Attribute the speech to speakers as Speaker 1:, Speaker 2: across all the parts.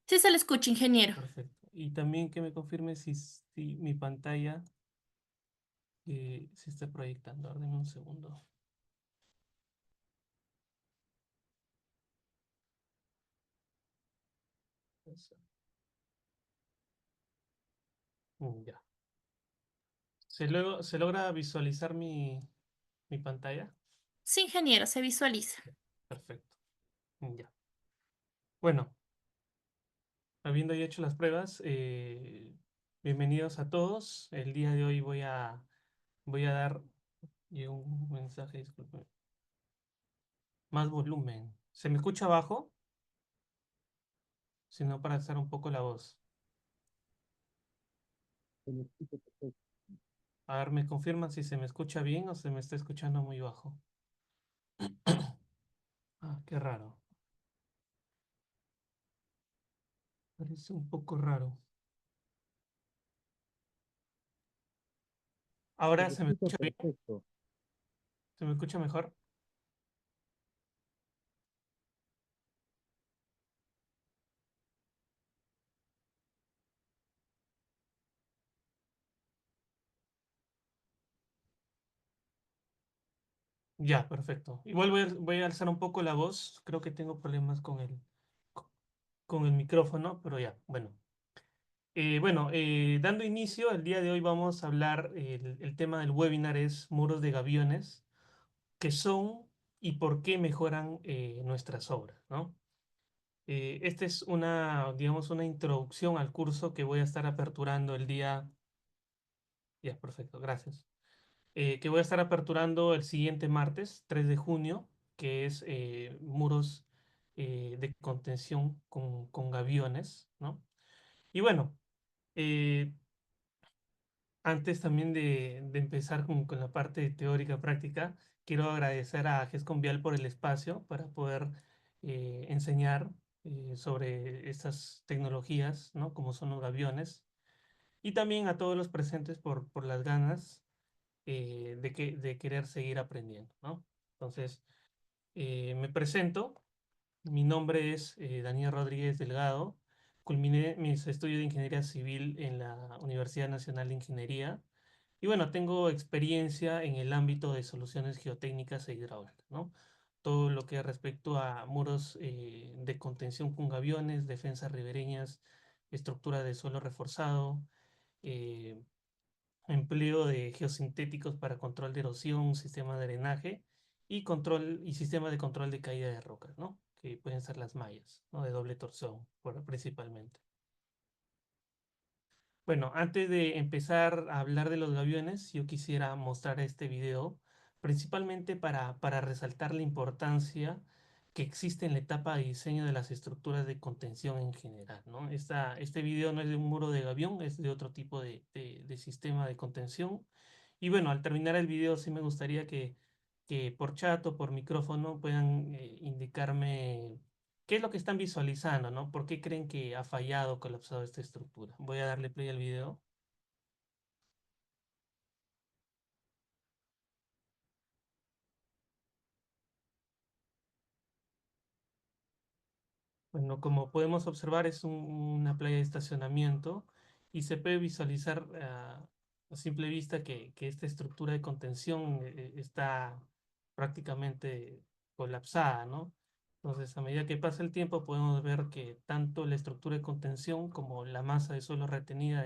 Speaker 1: Sí se le escucha, ingeniero.
Speaker 2: Perfecto. Y también que me confirme si mi pantalla se está proyectando. A ver, deme un segundo. Eso. Ya. ¿Se logra visualizar mi pantalla?
Speaker 1: Sí, ingeniero, se visualiza.
Speaker 2: Perfecto. Ya. Bueno, habiendo ya hecho las pruebas, bienvenidos a todos. El día de hoy voy a dar un mensaje, disculpe, más volumen. ¿Se me escucha abajo? Sino para alzar un poco la voz. A ver, ¿me confirman si se me escucha bien o se me está escuchando muy bajo? Ah, qué raro. Parece un poco raro.
Speaker 3: Se
Speaker 2: ¿Ahora
Speaker 3: le
Speaker 2: se me
Speaker 3: escucha
Speaker 2: escucha bien?
Speaker 3: perfecto.
Speaker 2: ¿Se me escucha mejor? Ya, perfecto. Igual voy a alzar un poco la voz. Creo que tengo problemas con el micrófono, pero ya, bueno. Dando inicio, el día de hoy vamos a hablar, el tema del webinar es muros de gaviones, qué son y por qué mejoran nuestras obras, ¿no? Esta es digamos, una introducción al curso que voy a estar aperturando el día, ya, perfecto, gracias. Que voy a estar aperturando el siguiente martes, 3 de junio, que es muros de contención con gaviones, ¿no? Y bueno, eh, antes también de empezar con la parte teórica práctica, quiero agradecer a GESCOM Vial por el espacio para poder enseñar sobre estas tecnologías, ¿no? Como son los gaviones, y también a todos los presentes por las ganas de querer seguir aprendiendo, ¿no? Entonces, me presento. Mi nombre es Daniel Rodríguez Delgado. Culminé mis estudios de ingeniería civil en la Universidad Nacional de Ingeniería. Y bueno, tengo experiencia en el ámbito de soluciones geotécnicas e hidráulicas, ¿no? Todo lo que respecto a muros de contención con gaviones, defensas ribereñas, estructura de suelo reforzado, eh, empleo de geosintéticos para control de erosión, sistema de drenaje y control y sistema de control de caída de rocas, ¿no? Que pueden ser las mallas, ¿no? De doble torsión, principalmente. Bueno, antes de empezar a hablar de los gaviones, yo quisiera mostrar este video, principalmente para resaltar la importancia que existe en la etapa de diseño de las estructuras de contención en general, ¿no? Este video no es de un muro de gavión, es de otro tipo de sistema de contención. Y bueno, al terminar el video sí me gustaría que por chat o por micrófono puedan indicarme ¿qué es lo que están visualizando, no? ¿Por qué creen que ha fallado o colapsado esta estructura? Voy a darle play al video. Bueno, como podemos observar, es una playa de estacionamiento y se puede visualizar a simple vista que esta estructura de contención está prácticamente colapsada, ¿no? Entonces, a medida que pasa el tiempo, podemos ver que tanto la estructura de contención como la masa de suelo retenida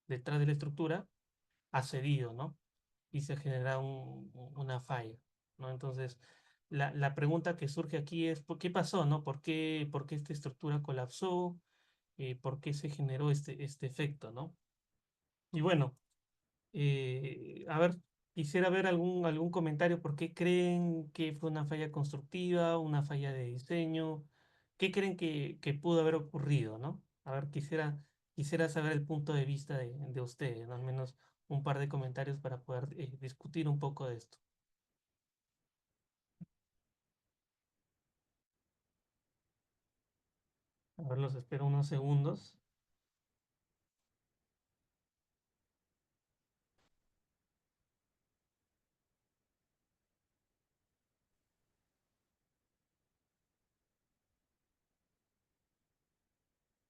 Speaker 2: detrás de la estructura ha cedido, ¿no? Y se genera una falla, ¿no? Entonces, la pregunta que surge aquí es, ¿por qué pasó, no? Por qué esta estructura colapsó? ¿Por qué se generó este efecto, no? Y bueno, a ver, quisiera ver algún comentario. ¿Por qué creen que fue una falla constructiva, una falla de diseño? ¿Qué creen que pudo haber ocurrido, no? A ver, quisiera saber el punto de vista de ustedes, ¿no? Al menos un par de comentarios para poder discutir un poco de esto. A ver, los espero unos segundos.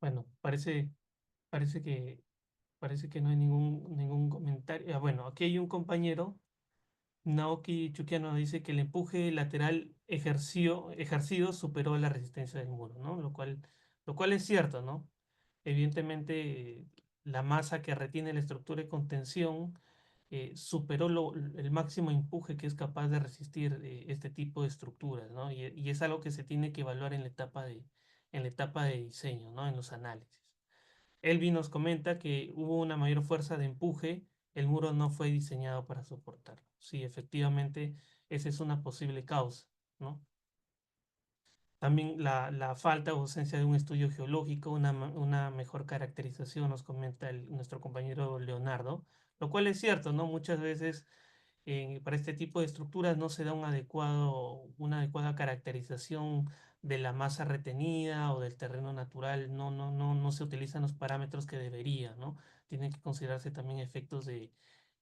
Speaker 2: Bueno, parece que no hay ningún comentario. Ah, bueno, aquí hay un compañero, Naoki Chukiano, dice que el empuje lateral ejercido superó la resistencia del muro, ¿no? Lo cual es cierto, ¿no? Evidentemente, la masa que retiene la estructura de contención superó el máximo empuje que es capaz de resistir este tipo de estructuras, ¿no? Y es algo que se tiene que evaluar en la etapa de diseño, ¿no? En los análisis. Elvi nos comenta que hubo una mayor fuerza de empuje, el muro no fue diseñado para soportarlo. Sí, efectivamente, esa es una posible causa, ¿no? También la falta o ausencia de un estudio geológico, una mejor caracterización, nos comenta nuestro compañero Leonardo, lo cual es cierto, ¿no? Muchas veces para este tipo de estructuras no se da una adecuada caracterización de la masa retenida o del terreno natural, no se utilizan los parámetros que debería, ¿no? Tienen que considerarse también efectos de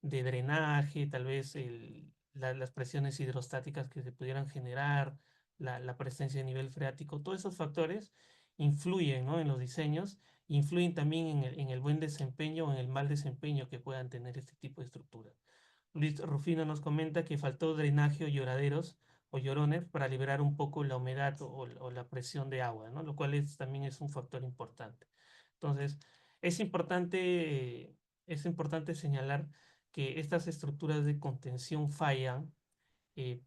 Speaker 2: drenaje, tal vez las presiones hidrostáticas que se pudieran generar, la presencia de nivel freático, todos esos factores influyen, ¿no? En los diseños, influyen también en el buen desempeño o en el mal desempeño que puedan tener este tipo de estructuras. Luis Rufino nos comenta que faltó drenaje o lloraderos o llorones para liberar un poco la humedad o la presión de agua, ¿no? Lo cual también es un factor importante. Entonces, es importante, es importante señalar que estas estructuras de contención fallan eh,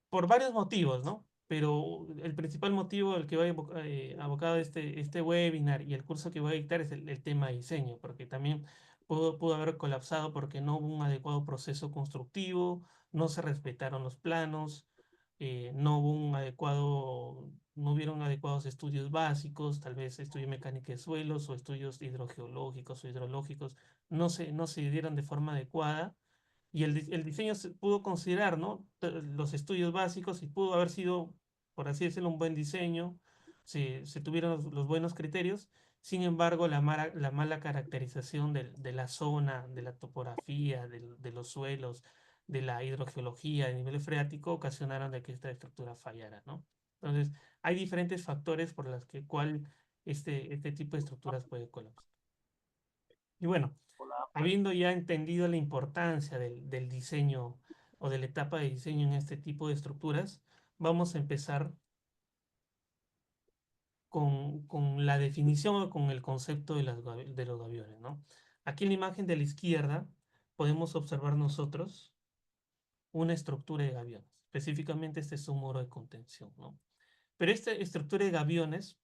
Speaker 2: por varios motivos, ¿no? Pero el principal motivo el que va abocado este webinar y el curso que voy a dictar es el tema de diseño, porque también pudo haber colapsado porque no hubo un adecuado proceso constructivo, no se respetaron los planos, no hubo no hubieron adecuados estudios básicos, tal vez estudio mecánica de suelos o estudios hidrogeológicos o hidrológicos, no se dieron de forma adecuada y el diseño se pudo considerar, ¿no? Los estudios básicos y pudo haber sido, por así decirlo, un buen diseño, se tuvieron los buenos criterios. Sin embargo, la mala caracterización de la zona, de la topografía, de los suelos, de la hidrogeología, del nivel freático, ocasionaron de que esta estructura fallara, ¿no? Entonces, hay diferentes factores por los que este tipo de estructuras puede colapsar. Y bueno, habiendo ya entendido la importancia del diseño o de la etapa de diseño en este tipo de estructuras, vamos a empezar con la definición o con el concepto de los gaviones, ¿no? Aquí en la imagen de la izquierda podemos observar nosotros una estructura de gaviones. Específicamente este es un muro de contención, ¿no? Pero esta estructura de gaviones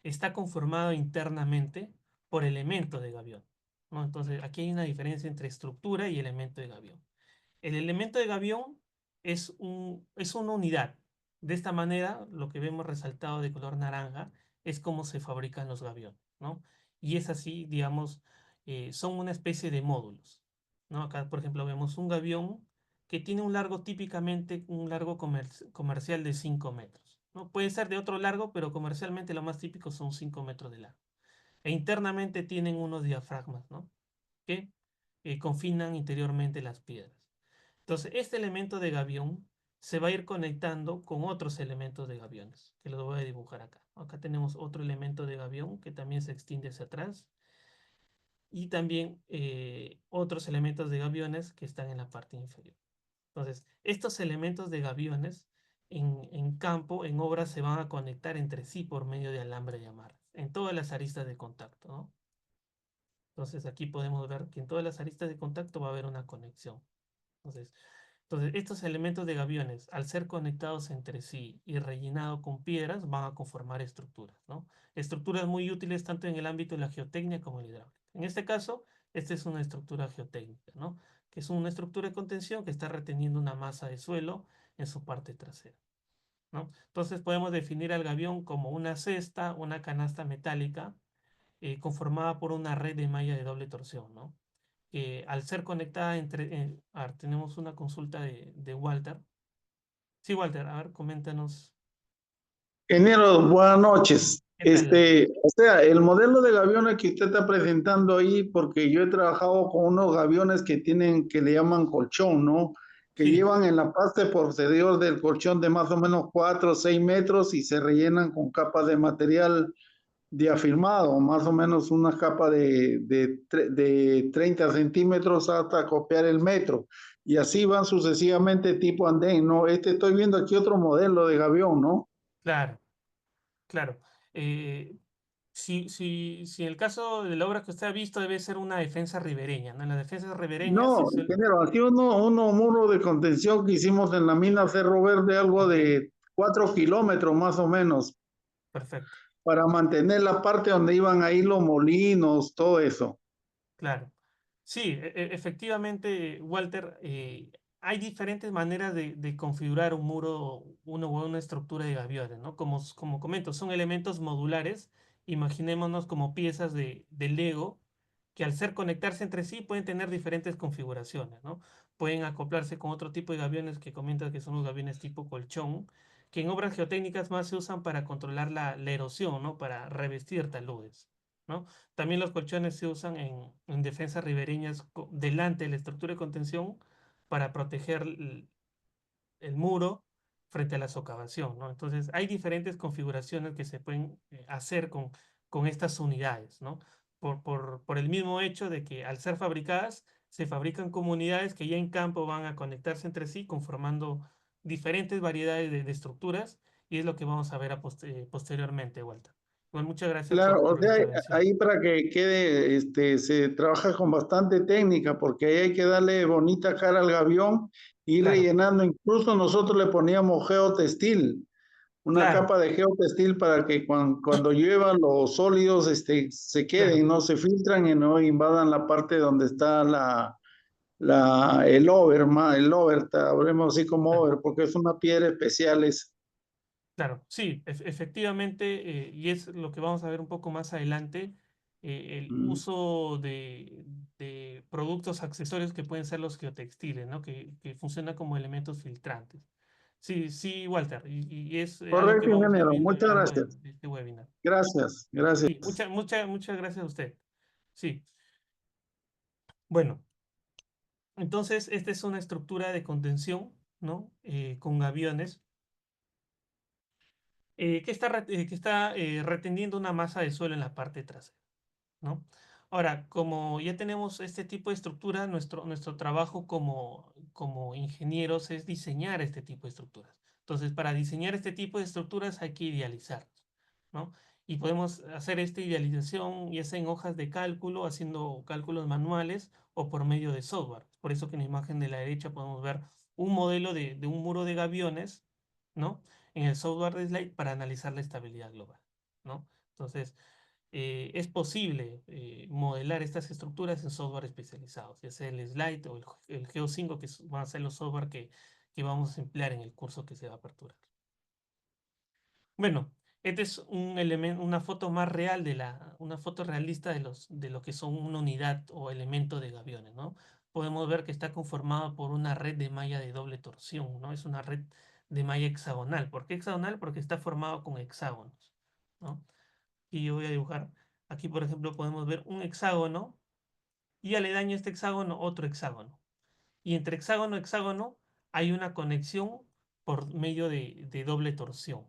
Speaker 2: está conformado internamente por elementos de gavión, ¿no? Entonces, aquí hay una diferencia entre estructura y elemento de gavión. El elemento de gavión es una unidad. De esta manera, lo que vemos resaltado de color naranja es cómo se fabrican los gaviones, ¿no? Y es así, digamos, son una especie de módulos, ¿no? Acá, por ejemplo, vemos un gavión que tiene un largo, típicamente un largo comercial de 5 metros, ¿no? Puede ser de otro largo, pero comercialmente lo más típico son 5 metros de largo. E internamente tienen unos diafragmas, ¿no? Que confinan interiormente las piedras. Entonces, este elemento de gavión se va a ir conectando con otros elementos de gaviones, que los voy a dibujar acá. Acá tenemos otro elemento de gavión que también se extiende hacia atrás y también otros elementos de gaviones que están en la parte inferior. Entonces, estos elementos de gaviones en campo, en obra, se van a conectar entre sí por medio de alambre de amarre, en todas las aristas de contacto, ¿no? Entonces, aquí podemos ver que en todas las aristas de contacto va a haber una conexión. Entonces, estos elementos de gaviones, al ser conectados entre sí y rellenados con piedras, van a conformar estructuras, ¿no? Estructuras muy útiles tanto en el ámbito de la geotecnia como en la hidráulica. En este caso, esta es una estructura geotécnica, ¿no? Que es una estructura de contención que está reteniendo una masa de suelo en su parte trasera, ¿no? Entonces podemos definir al gavión como una cesta, una canasta metálica conformada por una red de malla de doble torsión, ¿no? Al ser conectada a ver, tenemos una consulta de Walter. Sí, Walter, a ver, coméntanos.
Speaker 3: Ingeniero, buenas noches.
Speaker 2: ¿Qué tal?
Speaker 3: O sea, el modelo de gaviones que usted está presentando ahí, porque yo he trabajado con unos gaviones que tienen, que le llaman colchón, ¿no? Que
Speaker 2: Sí,
Speaker 3: llevan en la parte posterior del colchón de más o menos 4 o 6 metros y se rellenan con capas de material diafirmado, más o menos una capa de 30 centímetros hasta copiar el metro. Y así van sucesivamente tipo andén, ¿no? Estoy viendo aquí otro modelo de gavión, ¿no?
Speaker 2: Claro, claro. Eh, si en el caso de la obra que usted ha visto debe ser una defensa ribereña, ¿no? En las defensas ribereñas sí
Speaker 3: No,
Speaker 2: suele...
Speaker 3: ingeniero, aquí uno muro de contención que hicimos en la mina Cerro Verde, algo
Speaker 2: Ok,
Speaker 3: de 4 kilómetros más o menos,
Speaker 2: perfecto.
Speaker 3: para mantener la parte donde iban ahí los molinos, todo eso.
Speaker 2: Claro. Sí, efectivamente, Walter, hay diferentes maneras de configurar un muro, una estructura de gaviones, ¿no? Como comento, son elementos modulares. Imaginémonos como piezas de Lego que al ser conectarse entre sí pueden tener diferentes configuraciones, ¿no? Pueden acoplarse con otro tipo de gaviones que comentas que son los gaviones tipo colchón, que en obras geotécnicas más se usan para controlar la erosión, ¿no? Para revestir taludes, ¿no? También los colchones se usan en defensas ribereñas delante de la estructura de contención para proteger el muro frente a la socavación, ¿no? Entonces, hay diferentes configuraciones que se pueden hacer con estas unidades, ¿no? Por el mismo hecho de que al ser fabricadas, se fabrican comunidades que ya en campo van a conectarse entre sí, conformando diferentes variedades de estructuras, y es lo que vamos a ver posteriormente, Walter. Bueno, muchas gracias
Speaker 3: Claro, o
Speaker 2: por la
Speaker 3: sea,
Speaker 2: intervención.
Speaker 3: ahí para que quede, se trabaja con bastante técnica, porque ahí hay que darle bonita cara al gavión, ir
Speaker 2: Claro,
Speaker 3: rellenando. Incluso nosotros le poníamos geotextil, una
Speaker 2: claro,
Speaker 3: capa de geotextil para que cuando lluevan los sólidos, se
Speaker 2: claro.
Speaker 3: queden, no se filtran y no invadan la parte donde está el over, hablemos así como
Speaker 2: Claro.
Speaker 3: over, porque es una piedra especial.
Speaker 2: Claro, sí, efectivamente, y es lo que vamos a ver un poco más adelante, el
Speaker 3: Mm.
Speaker 2: uso de productos accesorios que pueden ser los geotextiles, ¿no? Que funcionan como elementos filtrantes. Sí, sí, Walter, y es algo que
Speaker 3: Correcto,
Speaker 2: vamos a ir
Speaker 3: ingeniero.
Speaker 2: viendo a lo
Speaker 3: Muchas
Speaker 2: largo
Speaker 3: gracias.
Speaker 2: de este webinar.
Speaker 3: Gracias, gracias.
Speaker 2: Sí, muchas gracias a usted. Sí, bueno, entonces esta es una estructura de contención, ¿no? Con gaviones que está reteniendo una masa de suelo en la parte trasera, ¿no? Ahora, como ya tenemos este tipo de estructura, nuestro trabajo como ingenieros es diseñar este tipo de estructuras. Entonces, para diseñar este tipo de estructuras hay que idealizarlos, ¿no? Y podemos hacer esta idealización ya sea en hojas de cálculo, haciendo cálculos manuales o por medio de software. Por eso que en la imagen de la derecha podemos ver un modelo de un muro de gaviones, ¿no? En el software de Slide para analizar la estabilidad global, ¿no? Entonces, es posible modelar estas estructuras en software especializados, ya sea el Slide o el Geo5, van a ser los software que vamos a emplear en el curso que se va a aperturar. Bueno, este es un elemento, una foto más real una foto realista de lo que son una unidad o elemento de gaviones, ¿no? Podemos ver que está conformado por una red de malla de doble torsión, ¿no? Es una red de malla hexagonal. ¿Por qué hexagonal? Porque está formado con hexágonos, ¿no? Y yo voy a dibujar. Aquí, por ejemplo, podemos ver un hexágono y aledaño a este hexágono otro hexágono. Y entre hexágono y hexágono hay una conexión por medio de doble torsión,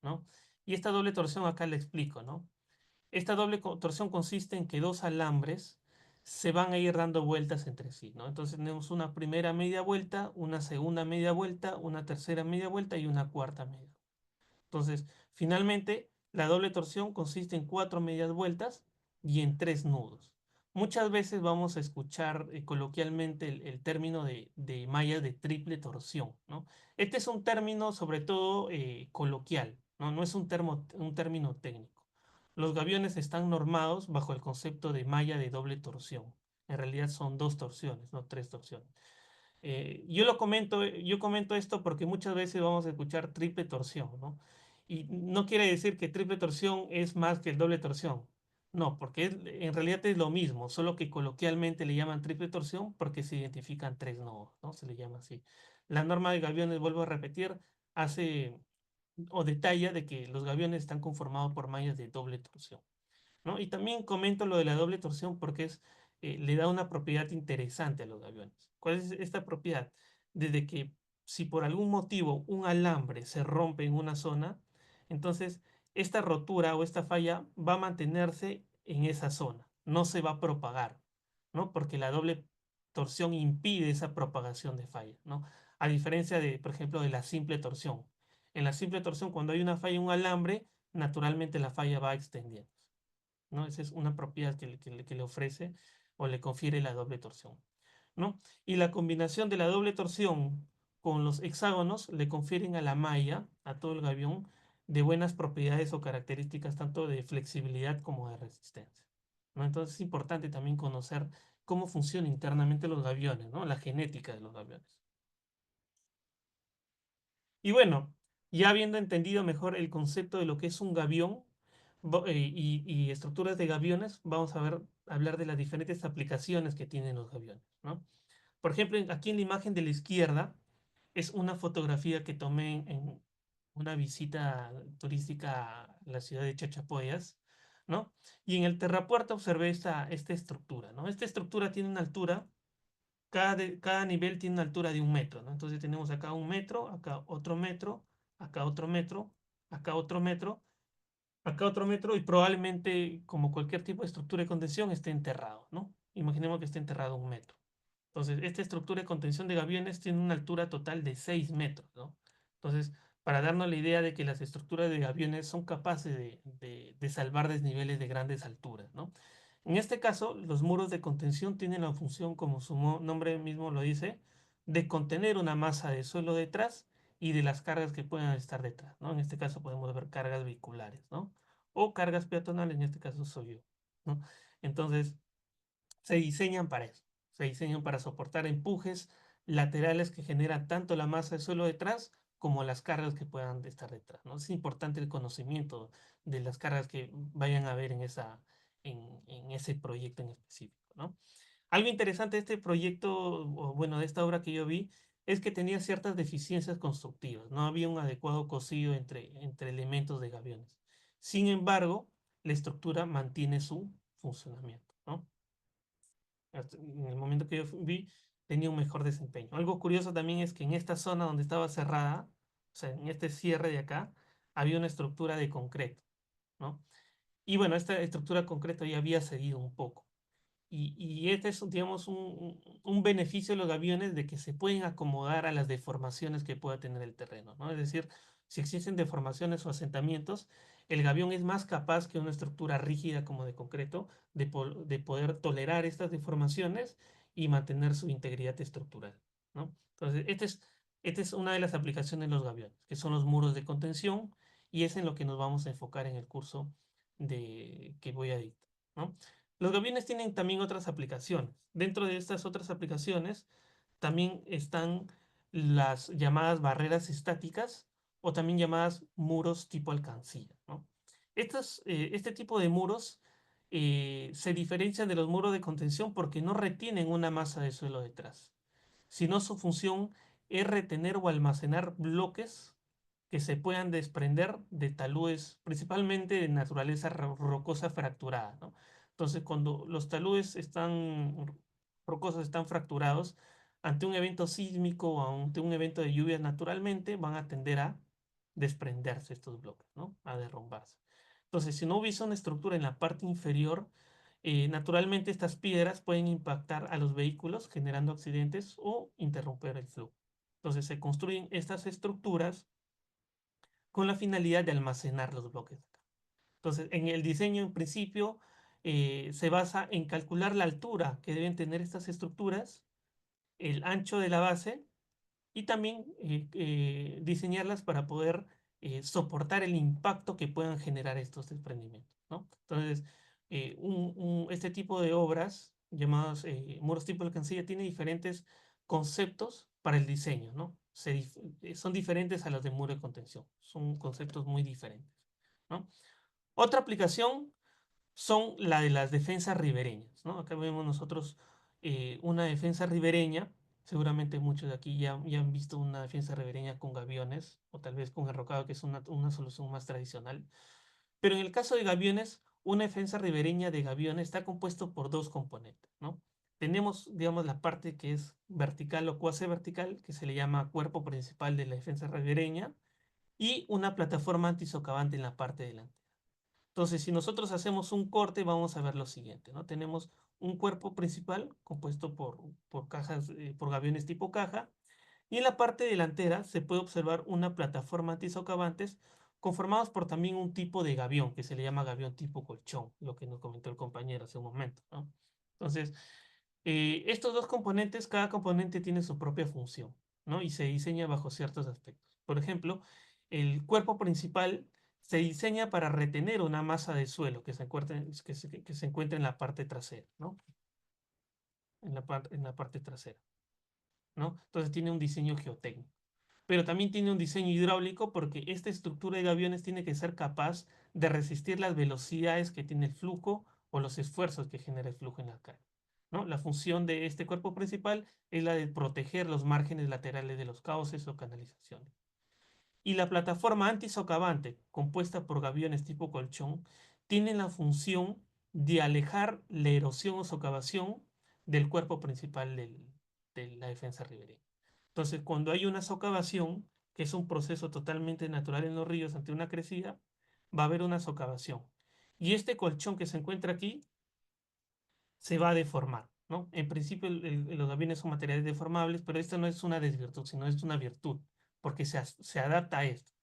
Speaker 2: ¿no? Y esta doble torsión acá le explico, ¿no? Esta torsión consiste en que dos alambres se van a ir dando vueltas entre sí, ¿no? Entonces tenemos una primera media vuelta, una segunda media vuelta, una tercera media vuelta y una cuarta media. Entonces, finalmente, la doble torsión consiste en 4 medias vueltas y en 3 nudos. Muchas veces vamos a escuchar coloquialmente el término de mallas de triple torsión, ¿no? Este es un término sobre todo coloquial, ¿no? No es un término técnico. Los gaviones están normados bajo el concepto de malla de doble torsión. En realidad son 2 torsiones, no 3 torsiones. Yo comento esto porque muchas veces vamos a escuchar triple torsión, ¿no? Y no quiere decir que triple torsión es más que el doble torsión. No, porque en realidad es lo mismo, solo que coloquialmente le llaman triple torsión porque se identifican 3 nodos, ¿no? Se le llama así. La norma de gaviones, vuelvo a repetir, hace o detalla de que los gaviones están conformados por mallas de doble torsión, ¿no? Y también comento lo de la doble torsión porque le da una propiedad interesante a los aviones. ¿Cuál es esta propiedad? Desde que si por algún motivo un alambre se rompe en una zona, entonces esta rotura o esta falla va a mantenerse en esa zona, no se va a propagar, ¿no? Porque la doble torsión impide esa propagación de falla, ¿no? A diferencia de, por ejemplo, de la simple torsión. En la simple torsión, cuando hay una falla en un alambre, naturalmente la falla va extendiendo, ¿no? Esa es una propiedad que le ofrece o le confiere la doble torsión, ¿no? Y la combinación de la doble torsión con los hexágonos le confieren a la malla, a todo el gavión, de buenas propiedades o características tanto de flexibilidad como de resistencia, ¿no? Entonces es importante también conocer cómo funcionan internamente los gaviones, ¿no? La genética de los gaviones. Y bueno, ya habiendo entendido mejor el concepto de lo que es un gavión y estructuras de gaviones, vamos a hablar de las diferentes aplicaciones que tienen los gaviones, ¿no? Por ejemplo, aquí en la imagen de la izquierda es una fotografía que tomé en una visita turística a la ciudad de Chachapoyas, ¿no? Y en el terrapuerto observé esta estructura, ¿no? Esta estructura tiene una altura, cada nivel tiene una altura de 1 metro, ¿no? Entonces tenemos acá 1 metro, acá otro metro, acá otro metro, acá otro metro, acá otro metro y probablemente, como cualquier tipo de estructura de contención, esté enterrado, ¿no? Imaginemos que esté enterrado 1 metro. Entonces, esta estructura de contención de gaviones tiene una altura total de 6 metros, ¿no? Entonces, para darnos la idea de que las estructuras de gaviones son capaces de salvar desniveles de grandes alturas, ¿no? En este caso, los muros de contención tienen la función, como su nombre mismo lo dice, de contener una masa de suelo detrás y de las cargas que puedan estar detrás, ¿no? En este caso podemos ver cargas vehiculares, ¿no? O cargas peatonales, en este caso soy yo, ¿no? Entonces, se diseñan para eso. Se diseñan para soportar empujes laterales que generan tanto la masa de suelo detrás como las cargas que puedan estar detrás, ¿no? Es importante el conocimiento de las cargas que vayan a haber en ese proyecto en específico, ¿no? Algo interesante de este proyecto, o bueno, de esta obra que yo vi, es que tenía ciertas deficiencias constructivas. No había un adecuado cosido entre elementos de gaviones. Sin embargo, la estructura mantiene su funcionamiento, ¿no? En el momento que yo vi, tenía un mejor desempeño. Algo curioso también es que en esta zona donde estaba cerrada, o sea, en este cierre de acá, había una estructura de concreto, ¿no? Y bueno, esta estructura de concreto ya había cedido un poco. Y este es, digamos, un beneficio de los gaviones de que se pueden acomodar a las deformaciones que pueda tener el terreno, ¿no? Es decir, si existen deformaciones o asentamientos, el gavión es más capaz que una estructura rígida como de concreto de poder tolerar estas deformaciones y mantener su integridad estructural, ¿no? Entonces, esta es una de las aplicaciones de los gaviones, que son los muros de contención, y es en lo que nos vamos a enfocar en el curso que voy a dictar, ¿no? Los gaviones tienen también otras aplicaciones. Dentro de estas otras aplicaciones también están las llamadas barreras estáticas o también llamadas muros tipo alcancía, ¿no? Este tipo de muros se diferencian de los muros de contención porque no retienen una masa de suelo detrás, sino su función es retener o almacenar bloques que se puedan desprender de taludes, principalmente de naturaleza rocosa fracturada, ¿no? Entonces, cuando los taludes rocosos están fracturados, ante un evento sísmico o ante un evento de lluvias naturalmente, van a tender a desprenderse estos bloques, ¿no? A derrumbarse. Entonces, si no hubiese una estructura en la parte inferior, naturalmente estas piedras pueden impactar a los vehículos generando accidentes o interrumper el flujo. Entonces, se construyen estas estructuras con la finalidad de almacenar los bloques de acá. Entonces, en el diseño, en principio, se basa en calcular la altura que deben tener estas estructuras, el ancho de la base y también diseñarlas para poder soportar el impacto que puedan generar estos desprendimientos, ¿no? Entonces, este tipo de obras, llamadas muros tipo alcancía, tiene diferentes conceptos para el diseño, ¿no? Son diferentes a los de muro de contención, son conceptos muy diferentes, ¿no? Otra aplicación son la de las defensas ribereñas, ¿no? Acá vemos nosotros una defensa ribereña. Seguramente muchos de aquí ya han visto una defensa ribereña con gaviones o tal vez con enrocado, que es una solución más tradicional. Pero en el caso de gaviones, una defensa ribereña de gaviones está compuesto por dos componentes, ¿no? Tenemos, digamos, la parte que es vertical o cuasi vertical, que se le llama cuerpo principal de la defensa ribereña, y una plataforma antisocavante en la parte delantera. Entonces, si nosotros hacemos un corte, vamos a ver lo siguiente, ¿no? Tenemos un cuerpo principal compuesto por cajas, por gaviones tipo caja, y en la parte delantera se puede observar una plataforma antisocavantes conformados por también un tipo de gavión, que se le llama gavión tipo colchón, lo que nos comentó el compañero hace un momento, ¿no? Entonces, estos dos componentes, cada componente tiene su propia función, ¿no? Y se diseña bajo ciertos aspectos. Por ejemplo, el cuerpo principal se diseña para retener una masa de suelo que se encuentra en la parte trasera, ¿no? En la parte trasera, ¿no? Entonces tiene un diseño geotécnico. Pero también tiene un diseño hidráulico porque esta estructura de gaviones tiene que ser capaz de resistir las velocidades que tiene el flujo o los esfuerzos que genera el flujo en la carga, ¿no? La función de este cuerpo principal es la de proteger los márgenes laterales de los cauces o canalizaciones. Y la plataforma antisocavante, compuesta por gaviones tipo colchón, tiene la función de alejar la erosión o socavación del cuerpo principal de la defensa ribereña. Entonces, cuando hay una socavación, que es un proceso totalmente natural en los ríos ante una crecida, va a haber una socavación. Y este colchón que se encuentra aquí se va a deformar, ¿no? En principio, los gaviones son materiales deformables, pero esto no es una desvirtud, sino es una virtud, porque se adapta a esto.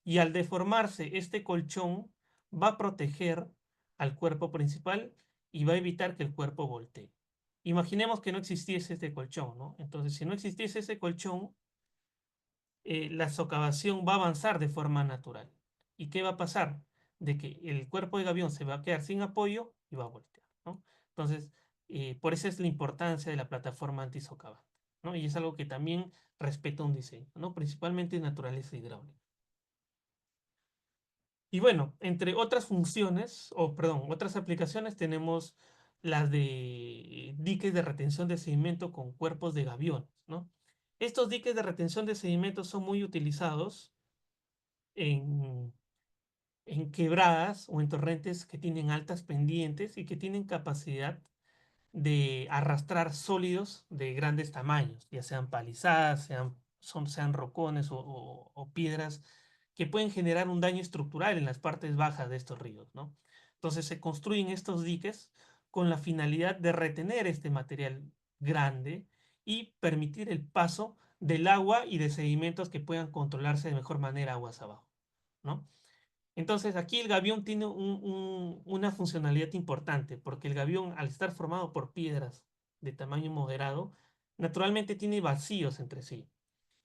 Speaker 2: Y al deformarse, este colchón va a proteger al cuerpo principal y va a evitar que el cuerpo voltee. Imaginemos que no existiese este colchón, ¿no? Entonces, si no existiese ese colchón, la socavación va a avanzar de forma natural. ¿Y qué va a pasar? De que el cuerpo de gavión se va a quedar sin apoyo y va a voltear, ¿no? Entonces, por eso es la importancia de la plataforma antisocavante, ¿no? Y es algo que también respeta un diseño, ¿no? Principalmente de naturaleza hidráulica. Y bueno, entre otras funciones, o perdón, otras aplicaciones tenemos las de diques de retención de sedimento con cuerpos de gaviones, ¿no? Estos diques de retención de sedimentos son muy utilizados en, en quebradas o en torrentes que tienen altas pendientes y que tienen capacidad de arrastrar sólidos de grandes tamaños, ya sean palizadas, sean rocones o piedras que pueden generar un daño estructural en las partes bajas de estos ríos, ¿no? Entonces se construyen estos diques con la finalidad de retener este material grande y permitir el paso del agua y de sedimentos que puedan controlarse de mejor manera aguas abajo, ¿no? Entonces, aquí el gavión tiene una funcionalidad importante, porque el gavión, al estar formado por piedras de tamaño moderado, naturalmente tiene vacíos entre sí.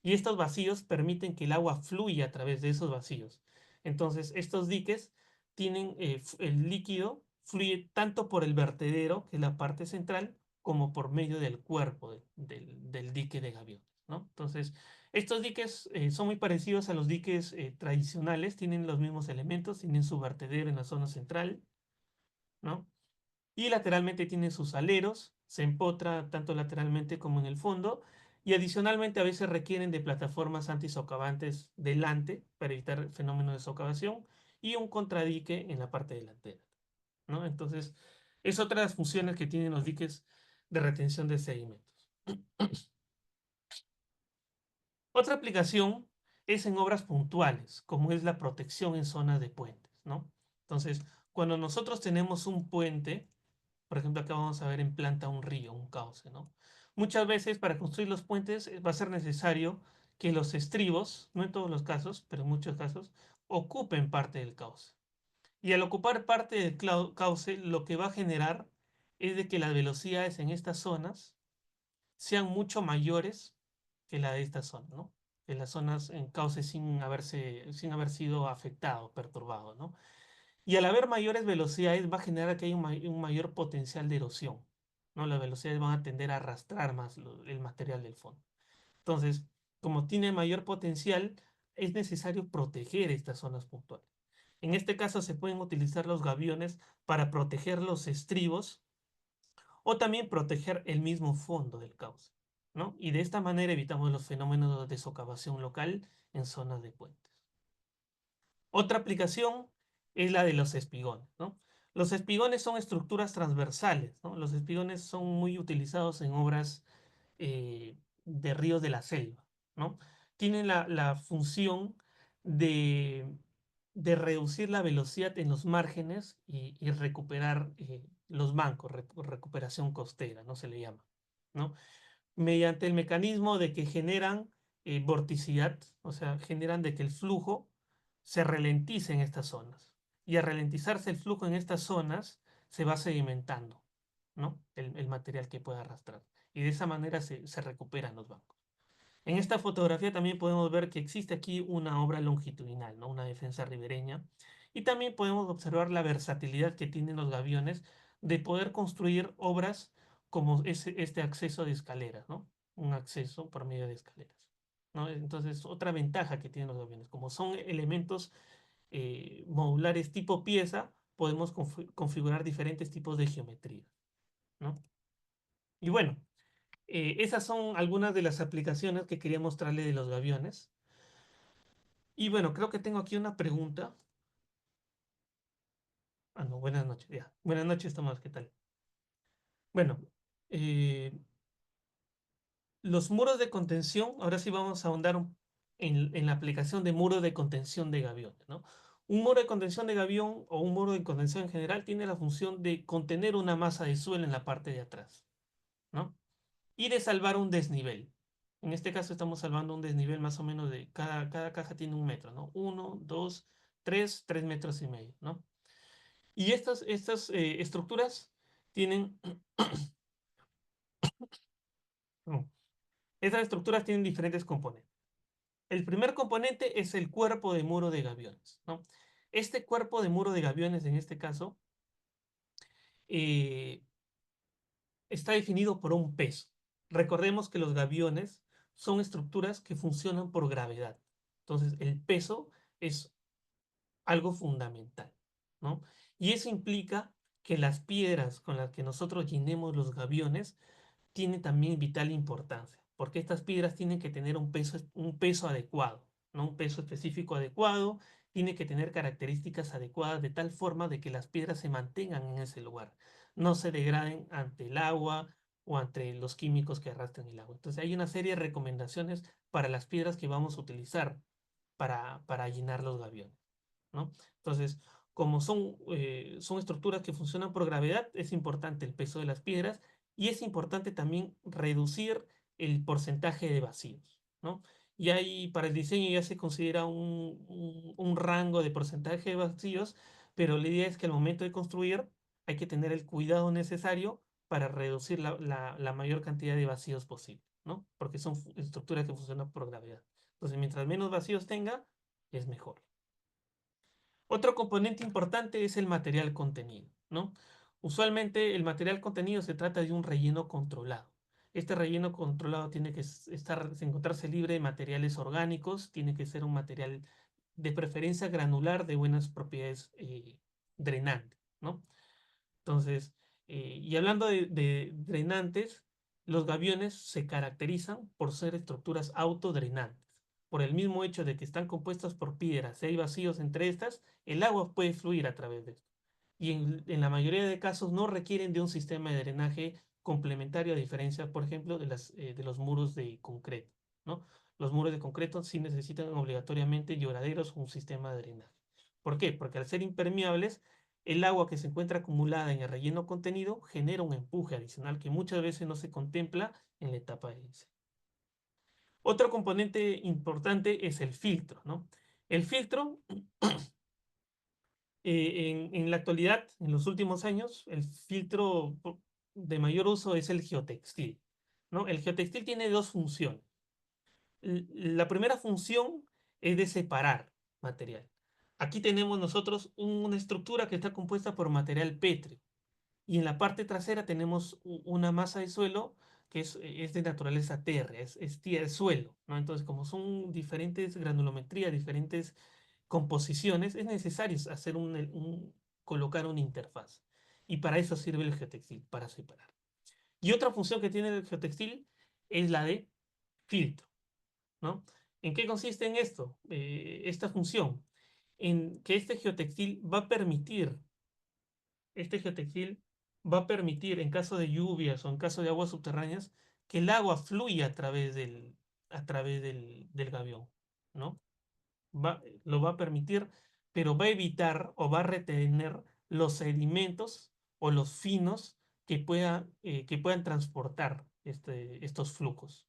Speaker 2: Y estos vacíos permiten que el agua fluya a través de esos vacíos. Entonces, estos diques tienen, el líquido fluye tanto por el vertedero, que es la parte central, como por medio del cuerpo del dique de gaviones, ¿no? Entonces, estos diques son muy parecidos a los diques tradicionales, tienen los mismos elementos, tienen su vertedero en la zona central, ¿no? Y lateralmente tienen sus aleros, se empotra tanto lateralmente como en el fondo, y adicionalmente a veces requieren de plataformas antisocavantes delante para evitar fenómenos de socavación y un contradique en la parte delantera, ¿no? Entonces, es otra de las funciones que tienen los diques de retención de sedimentos. Otra aplicación es en obras puntuales, como es la protección en zonas de puentes, ¿no? Entonces, cuando nosotros tenemos un puente, por ejemplo, acá vamos a ver en planta un río, un cauce, ¿no? Muchas veces para construir los puentes va a ser necesario que los estribos, no en todos los casos, pero en muchos casos, ocupen parte del cauce. Y al ocupar parte del cauce, lo que va a generar es de que las velocidades en estas zonas sean mucho mayores que la de esta zona, ¿no? Que las zonas en cauce sin haber sido afectado, perturbado, ¿no? Y al haber mayores velocidades va a generar que haya un mayor potencial de erosión, ¿no? Las velocidades van a tender a arrastrar más el material del fondo. Entonces, como tiene mayor potencial, es necesario proteger estas zonas puntuales. En este caso se pueden utilizar los gaviones para proteger los estribos o también proteger el mismo fondo del cauce, ¿no? Y de esta manera evitamos los fenómenos de socavación local en zonas de puentes. Otra aplicación es la de los espigones, ¿no? Los espigones son estructuras transversales, ¿no? Los espigones son muy utilizados en obras de ríos de la selva, ¿no? Tienen la función de, de reducir la velocidad en los márgenes y recuperar los bancos, recuperación costera, ¿no? Se le llama, ¿no? Mediante el mecanismo de que generan vorticidad, o sea, generan de que el flujo se ralentice en estas zonas. Y al ralentizarse el flujo en estas zonas, se va sedimentando, ¿no? El material que puede arrastrar. Y de esa manera se recuperan los bancos. En esta fotografía también podemos ver que existe aquí una obra longitudinal, ¿no? Una defensa ribereña. Y también podemos observar la versatilidad que tienen los gaviones de poder construir obras como este acceso de escaleras, ¿no? Un acceso por medio de escaleras, ¿no? Entonces, otra ventaja que tienen los gaviones, como son elementos modulares tipo pieza, podemos configurar diferentes tipos de geometría, ¿no? Y bueno, esas son algunas de las aplicaciones que quería mostrarle de los gaviones. Y bueno, creo que tengo aquí una pregunta. Ah, no, buenas noches, ya. Buenas noches, Tomás, ¿qué tal? Bueno, eh, los muros de contención, ahora sí vamos a ahondar en la aplicación de muro de contención de gaviones, ¿no? Un muro de contención de gavión o un muro de contención en general tiene la función de contener una masa de suelo en la parte de atrás, ¿no? Y de salvar un desnivel. En este caso estamos salvando un desnivel más o menos de cada caja tiene 1 metro, ¿no? 3 metros y medio, ¿no? Y estas estructuras tienen, no, estas estructuras tienen diferentes componentes. El primer componente es el cuerpo de muro de gaviones, ¿no? Este cuerpo de muro de gaviones, en este caso, eh, está definido por un peso. Recordemos que los gaviones son estructuras que funcionan por gravedad. Entonces, el peso es algo fundamental, ¿no? Y eso implica que las piedras con las que nosotros llenemos los gaviones tienen también vital importancia, porque estas piedras tienen que tener un peso adecuado, ¿no? Un peso específico adecuado, tiene que tener características adecuadas de tal forma de que las piedras se mantengan en ese lugar, no se degraden ante el agua o ante los químicos que arrastran el agua. Entonces hay una serie de recomendaciones para las piedras que vamos a utilizar para llenar los gaviones, ¿no? Entonces, como son estructuras que funcionan por gravedad, es importante el peso de las piedras y es importante también reducir el porcentaje de vacíos, ¿no? Y ahí para el diseño ya se considera un rango de porcentaje de vacíos, pero la idea es que al momento de construir hay que tener el cuidado necesario para reducir la mayor cantidad de vacíos posible, ¿no? Porque son estructuras que funcionan por gravedad. Entonces, mientras menos vacíos tenga, es mejor. Otro componente importante es el material contenido, ¿no? Usualmente el material contenido se trata de un relleno controlado. Este relleno controlado tiene que encontrarse libre de materiales orgánicos, tiene que ser un material de preferencia granular de buenas propiedades drenantes, ¿no? Entonces, y hablando de drenantes, los gaviones se caracterizan por ser estructuras autodrenantes. Por el mismo hecho de que están compuestas por piedras, si hay vacíos entre estas, el agua puede fluir a través de esto. Y en la mayoría de casos no requieren de un sistema de drenaje complementario, a diferencia, por ejemplo, de los muros de concreto, ¿no? Los muros de concreto sí necesitan obligatoriamente lloraderos o un sistema de drenaje. ¿Por qué? Porque al ser impermeables, el agua que se encuentra acumulada en el relleno contenido genera un empuje adicional que muchas veces no se contempla en la etapa de diseño. Otro componente importante es el filtro, ¿no? El filtro, en la actualidad, en los últimos años, el filtro de mayor uso es el geotextil, ¿no? El geotextil tiene dos funciones. La primera función es de separar material. Aquí tenemos nosotros una estructura que está compuesta por material pétreo. Y en la parte trasera tenemos una masa de suelo que es de naturaleza térrea, es suelo, ¿no? Entonces, como son diferentes granulometrías, diferentes composiciones, es necesario hacer colocar una interfaz. Y para eso sirve el geotextil, para separar. Y otra función que tiene el geotextil es la de filtro, ¿no? ¿En qué consiste en esto? Esta función, en que este geotextil va a permitir, en caso de lluvias o en caso de aguas subterráneas, que el agua fluya a través del gavión, ¿no? lo va a permitir, pero va a evitar o va a retener los sedimentos o los finos que puedan transportar estos flujos,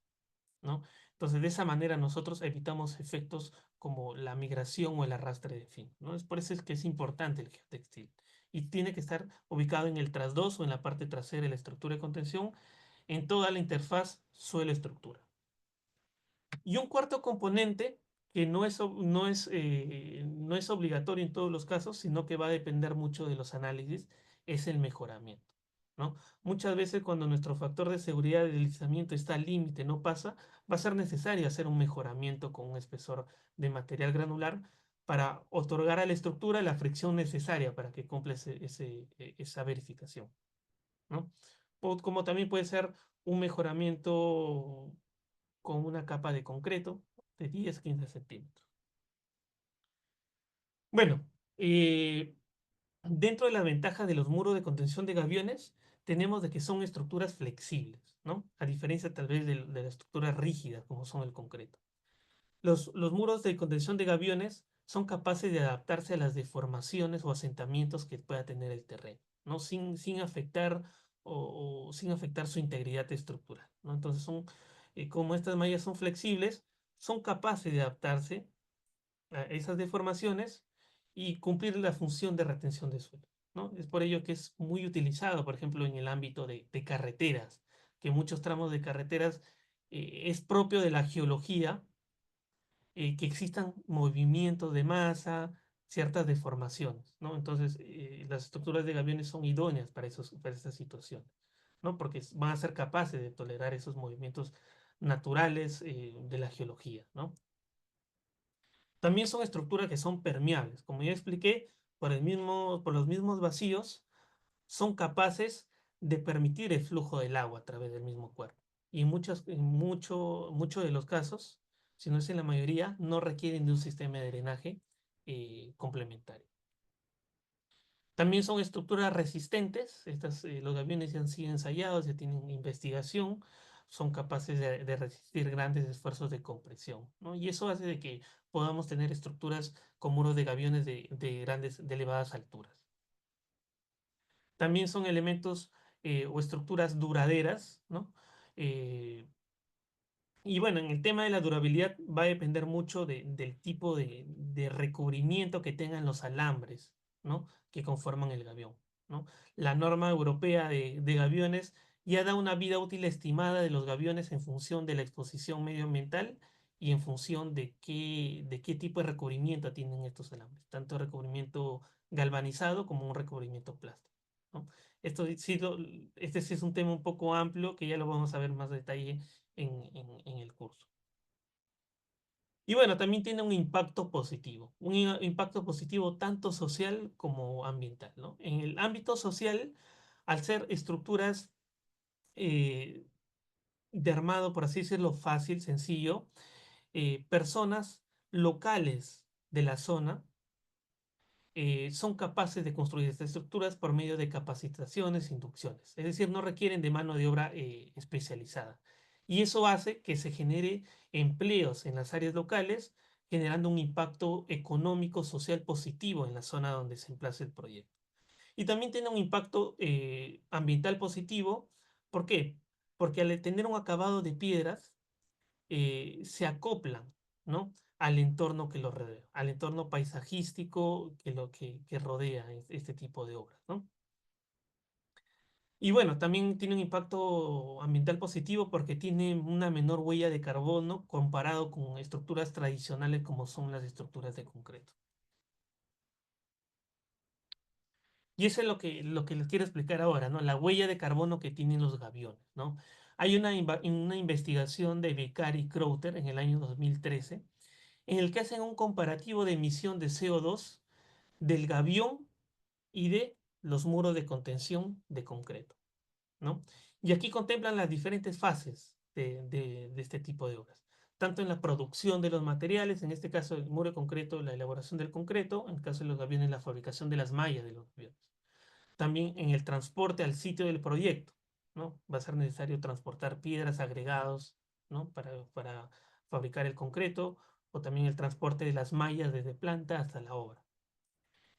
Speaker 2: ¿no? Entonces, de esa manera nosotros evitamos efectos como la migración o el arrastre de fin, ¿no? Es por eso es que es importante el geotextil y tiene que estar ubicado en el trasdoso, en la parte trasera de la estructura de contención, en toda la interfaz suelo-estructura. Y un cuarto componente que no es obligatorio en todos los casos, sino que va a depender mucho de los análisis, es el mejoramiento, ¿no? Muchas veces cuando nuestro factor de seguridad de deslizamiento está al límite, no pasa, va a ser necesario hacer un mejoramiento con un espesor de material granular para otorgar a la estructura la fricción necesaria para que cumpla esa verificación, ¿no? Como también puede ser un mejoramiento con una capa de concreto de 10-15 centímetros. Bueno, dentro de las ventajas de los muros de contención de gaviones, tenemos de que son estructuras flexibles, ¿no? A diferencia tal vez de las estructuras rígidas como son el concreto. Los muros de contención de gaviones son capaces de adaptarse a las deformaciones o asentamientos que pueda tener el terreno, ¿no? Sin afectar o sin afectar su integridad estructural, ¿no? Entonces como estas mallas son flexibles, son capaces de adaptarse a esas deformaciones y cumplir la función de retención de suelo, ¿no? Es por ello que es muy utilizado, por ejemplo, en el ámbito de carreteras, que muchos tramos de carreteras es propio de la geología que existan movimientos de masa, ciertas deformaciones, ¿no? Entonces, las estructuras de gaviones son idóneas para esas situaciones, ¿no? Porque van a ser capaces de tolerar esos movimientos naturales de la geología, ¿no? También son estructuras que son permeables. Como ya expliqué, por los mismos vacíos, son capaces de permitir el flujo del agua a través del mismo cuerpo. Y mucho de los casos, si no es en la mayoría, no requieren de un sistema de drenaje complementario. También son estructuras resistentes. Los gaviones ya han sido ensayados, ya tienen investigación, son capaces de resistir grandes esfuerzos de compresión, ¿no? Y eso hace de que podamos tener estructuras con muros de gaviones de elevadas alturas. También son elementos o estructuras duraderas, ¿no? Eh, y bueno, en el tema de la durabilidad va a depender mucho del tipo de recubrimiento que tengan los alambres, ¿no? Que conforman el gavión, ¿no? La norma europea de gaviones ya da una vida útil estimada de los gaviones en función de la exposición medioambiental y en función de qué tipo de recubrimiento tienen estos alambres, tanto recubrimiento galvanizado como un recubrimiento plástico, ¿no? Este sí es un tema un poco amplio que ya lo vamos a ver más detalle en el curso. Y bueno, también tiene un impacto positivo, impacto positivo tanto social como ambiental, ¿no? En el ámbito social, al ser estructuras eh, de armado, por así decirlo, fácil, sencillo, personas locales de la zona son capaces de construir estas estructuras por medio de capacitaciones, inducciones, es decir, no requieren de mano de obra especializada. Y eso hace que se genere empleos en las áreas locales, generando un impacto económico, social positivo en la zona donde se emplaza el proyecto. Y también tiene un impacto ambiental positivo. ¿Por qué? Porque al tener un acabado de piedras, se acoplan, ¿no? Al entorno que los rodea, al entorno paisajístico que rodea este tipo de obras, ¿no? Y bueno, también tiene un impacto ambiental positivo porque tiene una menor huella de carbono comparado con estructuras tradicionales como son las estructuras de concreto. Y eso es lo que les quiero explicar ahora, ¿no? La huella de carbono que tienen los gaviones, ¿no? Hay una investigación de Beccari y Crowther en el año 2013 en el que hacen un comparativo de emisión de CO2 del gavión y de los muros de contención de concreto, ¿no? Y aquí contemplan las diferentes fases de este tipo de obras, tanto en la producción de los materiales, en este caso el muro de concreto, la elaboración del concreto, en el caso de los gaviones, la fabricación de las mallas de los gaviones, también en el transporte al sitio del proyecto, ¿no? Va a ser necesario transportar piedras, agregados, ¿no? Para fabricar el concreto, o también el transporte de las mallas desde planta hasta la obra.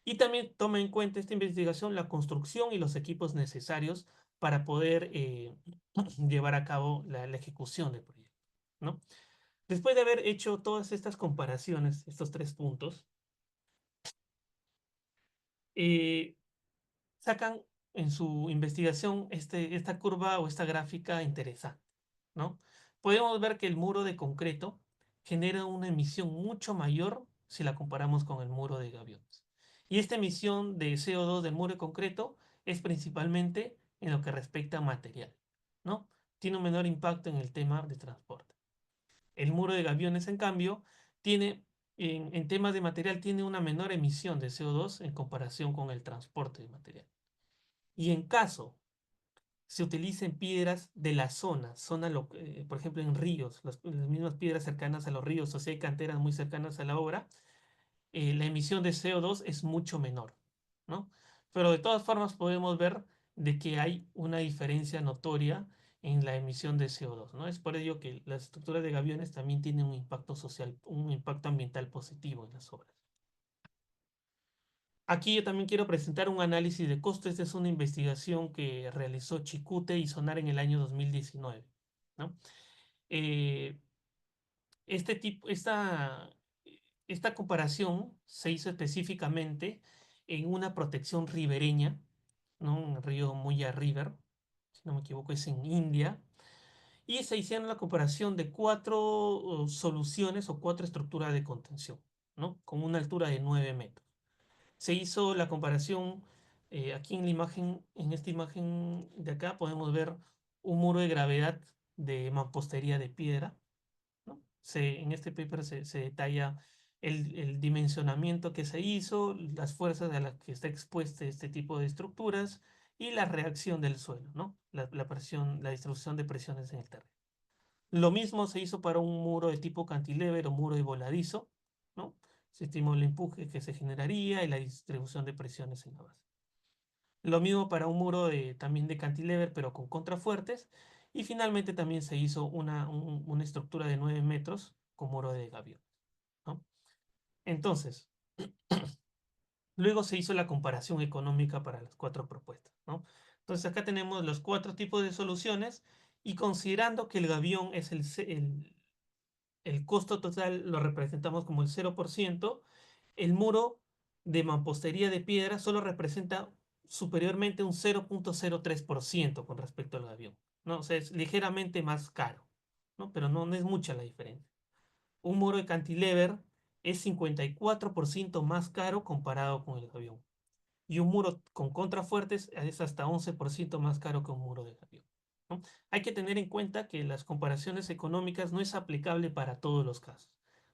Speaker 2: Y también toma en cuenta esta investigación la construcción y los equipos necesarios para poder llevar a cabo la ejecución del proyecto, ¿no? Después de haber hecho todas estas comparaciones, estos 3 puntos, eh, sacan en su investigación esta curva o esta gráfica interesante, ¿no? Podemos ver que el muro de concreto genera una emisión mucho mayor si la comparamos con el muro de gaviones. Y esta emisión de CO2 del muro de concreto es principalmente en lo que respecta a material, ¿no? Tiene un menor impacto en el tema de transporte. El muro de gaviones, en cambio, tiene, en temas de material, tiene una menor emisión de CO2 en comparación con el transporte de material. Y en caso se utilicen piedras de la zona por ejemplo, en ríos, las mismas piedras cercanas a los ríos, o si hay canteras muy cercanas a la obra, la emisión de CO2 es mucho menor, ¿no? Pero de todas formas podemos ver de que hay una diferencia notoria en la emisión de CO2, ¿no? Es por ello que las estructuras de gaviones también tienen un impacto social, un impacto ambiental positivo en las obras. Aquí yo también quiero presentar un análisis de costo. Esta es una investigación que realizó Chicute y Sonar en el año 2019, ¿no? Eh, esta comparación se hizo específicamente en una protección ribereña, ¿no? En el río Muya River, si no me equivoco, es en India, y se hicieron la comparación de 4 soluciones o 4 estructuras de contención, ¿no? Con una altura de 9 metros. Se hizo la comparación, aquí en la imagen, en esta imagen de acá podemos ver un muro de gravedad de mampostería de piedra, ¿no? En este paper se detalla el dimensionamiento que se hizo, las fuerzas a las que está expuesta este tipo de estructuras y la reacción del suelo, ¿no? La presión, la distribución de presiones en el terreno. Lo mismo se hizo para un muro de tipo cantilever o muro de voladizo, ¿no? Se estimó el empuje que se generaría y la distribución de presiones en la base. Lo mismo para un muro también de cantilever, pero con contrafuertes. Y finalmente también se hizo una estructura de 9 metros con muro de gavión, ¿no? Entonces, luego se hizo la comparación económica para las 4 propuestas, ¿no? Entonces acá tenemos los 4 tipos de soluciones y considerando que el gavión es el costo total lo representamos como el 0%, el muro de mampostería de piedra solo representa superiormente un 0,03% con respecto al gavión, ¿no? O sea, es ligeramente más caro, ¿no? Pero no es mucha la diferencia. Un muro de cantilever es 54% más caro comparado con el gavión. Y un muro con contrafuertes es hasta 11% más caro que un muro de gavión, ¿no? Hay que tener en cuenta que las comparaciones económicas no es aplicable para todos los casos.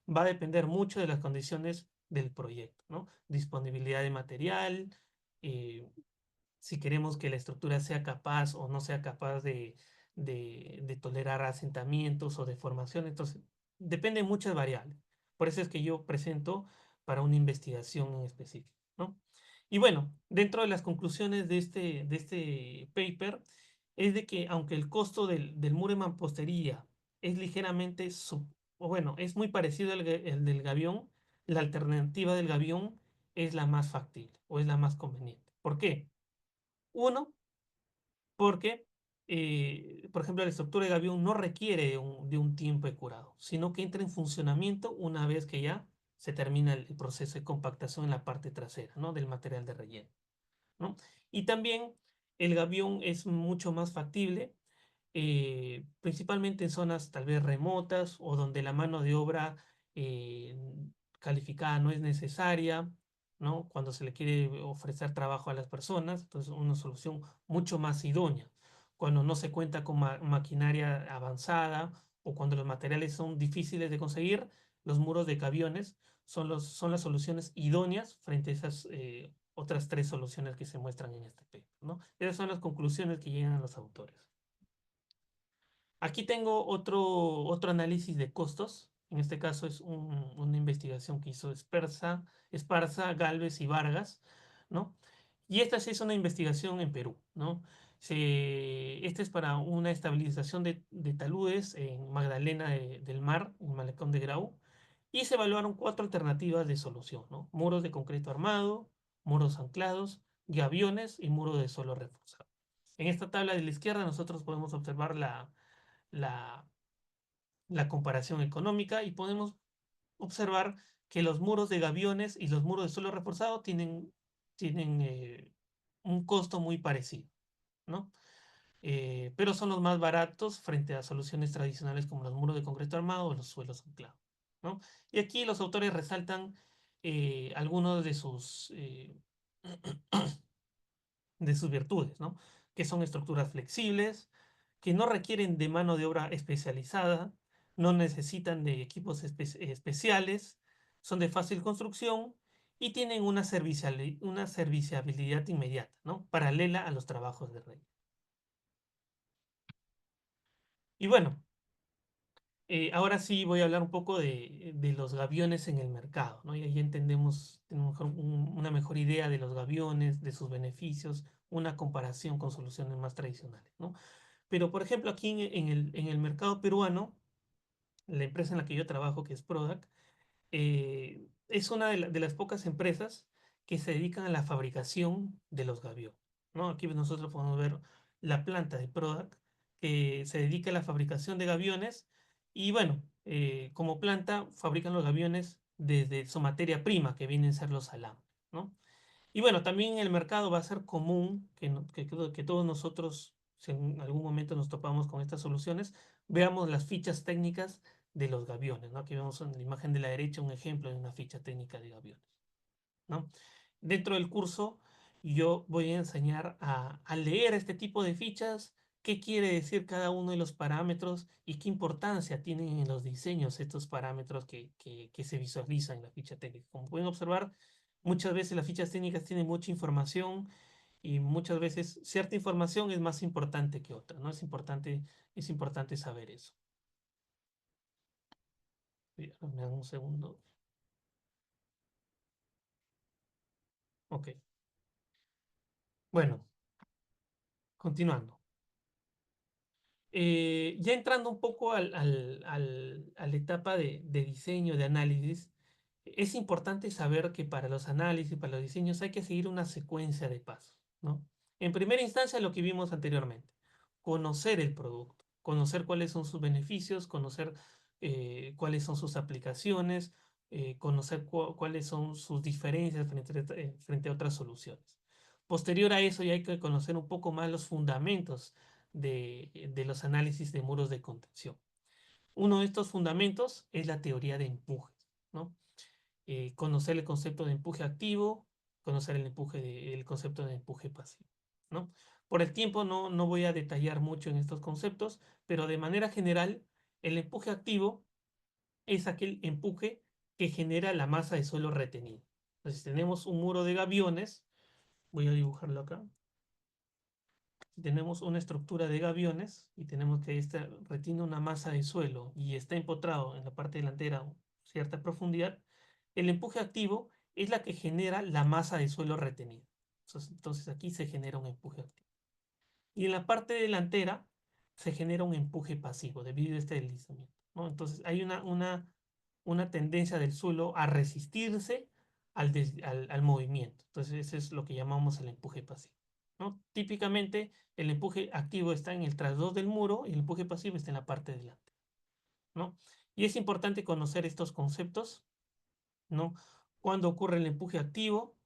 Speaker 2: Va a depender mucho de las condiciones del proyecto, ¿no? Disponibilidad de material, eh, si queremos que la estructura sea capaz o no sea capaz de tolerar asentamientos o deformaciones. Entonces, depende de muchas variables. Por eso es que yo presento para una investigación en específico, ¿no? Y bueno, dentro de las conclusiones de este paper es de que aunque el costo del muro de mampostería es ligeramente, o bueno, es muy parecido al del gavión, la alternativa del gavión es la más factible o es la más conveniente. ¿Por qué? Uno, porque, por ejemplo, la estructura de gavión no requiere de un tiempo de curado, sino que entra en funcionamiento una vez que ya se termina el proceso de compactación en la parte trasera, ¿no? Del material de relleno, ¿no? Y también el gavión es mucho más factible, principalmente en zonas tal vez remotas o donde la mano de obra eh, calificada no es necesaria, ¿no? Cuando se le quiere ofrecer trabajo a las personas, entonces una solución mucho más idónea. Cuando no se cuenta con maquinaria avanzada o cuando los materiales son difíciles de conseguir, los muros de gaviones son las soluciones idóneas frente a esas otras 3 soluciones que se muestran en este paper, ¿no? Esas son las conclusiones que llegan a los autores. Aquí tengo otro análisis de costos. En este caso es una investigación que hizo Esparza, Galvez y Vargas, ¿no? Y esta sí es una investigación en Perú, ¿no? Este es para una estabilización de taludes en Magdalena del Mar, en Malecón de Grau. y se evaluaron 4 alternativas de solución, ¿no? Muros de concreto armado, muros anclados, gaviones y muro de suelo reforzado. En esta tabla de la izquierda nosotros podemos observar la, la comparación económica y podemos observar que los muros de gaviones y los muros de suelo reforzado tienen un costo muy parecido, ¿no? Pero son los más baratos frente a soluciones tradicionales como los muros de concreto armado o los suelos anclados, ¿no? Y aquí los autores resaltan algunos de sus virtudes, ¿no? Que son estructuras flexibles, que no requieren de mano de obra especializada, no necesitan de equipos especiales, son de fácil construcción y tienen una serviciabilidad inmediata, ¿no? Paralela a los trabajos de rey. Y bueno, ahora sí voy a hablar un poco de los gaviones en el mercado, ¿no? Y ahí tenemos una mejor idea de los gaviones, de sus beneficios, una comparación con soluciones más tradicionales, ¿no? Pero, por ejemplo, aquí en el mercado peruano, la empresa en la que yo trabajo, que es Prodac, es una de las pocas empresas que se dedican a la fabricación de los gaviones, ¿no? Aquí nosotros podemos ver la planta de Prodac, que se dedica a la fabricación de gaviones y bueno, como planta fabrican los gaviones desde su materia prima, que vienen a ser los alambres, ¿no? Y bueno, también en el mercado va a ser común que todos nosotros, si en algún momento nos topamos con estas soluciones, veamos las fichas técnicas de los gaviones, ¿no? Aquí vemos en la imagen de la derecha un ejemplo de una ficha técnica de gaviones, ¿no? Dentro del curso yo voy a enseñar a leer este tipo de fichas, qué quiere decir cada uno de los parámetros y qué importancia tienen en los diseños estos parámetros que se visualizan en la ficha técnica. Como pueden observar, muchas veces las fichas técnicas tienen mucha información y muchas veces cierta información es más importante que otra, ¿no? Es importante saber eso. Me dan un segundo. Ok. Bueno, continuando. Ya entrando un poco a la etapa de diseño, de análisis, es importante saber que para los análisis, para los diseños, hay que seguir una secuencia de pasos, ¿no? En primera instancia, lo que vimos anteriormente, conocer el producto, conocer cuáles son sus beneficios, conocer cuáles son sus aplicaciones, conocer cuáles son sus diferencias frente a otras soluciones. Posterior a eso, ya hay que conocer un poco más los fundamentos de los análisis de muros de contención. Uno de estos fundamentos es la teoría de empujes, ¿no? Conocer el concepto de empuje activo, conocer el concepto de empuje pasivo, ¿no? Por el tiempo no voy a detallar mucho en estos conceptos, pero de manera general, el empuje activo es aquel empuje que genera la masa de suelo retenida. Entonces, tenemos un muro de gaviones, voy a dibujarlo acá. Tenemos una estructura de gaviones y tenemos que esta retiene una masa de suelo y está empotrado en la parte delantera a cierta profundidad, el empuje activo es la que genera la masa de suelo retenida. Entonces aquí se genera un empuje activo. Y en la parte delantera se genera un empuje pasivo debido a este deslizamiento, ¿no? Entonces hay una tendencia del suelo a resistirse al movimiento. Entonces eso es lo que llamamos el empuje pasivo, ¿no? Típicamente el empuje activo está en el trasdos del muro y el empuje pasivo está en la parte delante, ¿no? Y es importante conocer estos conceptos, ¿no? Cuando ocurre el empuje activo,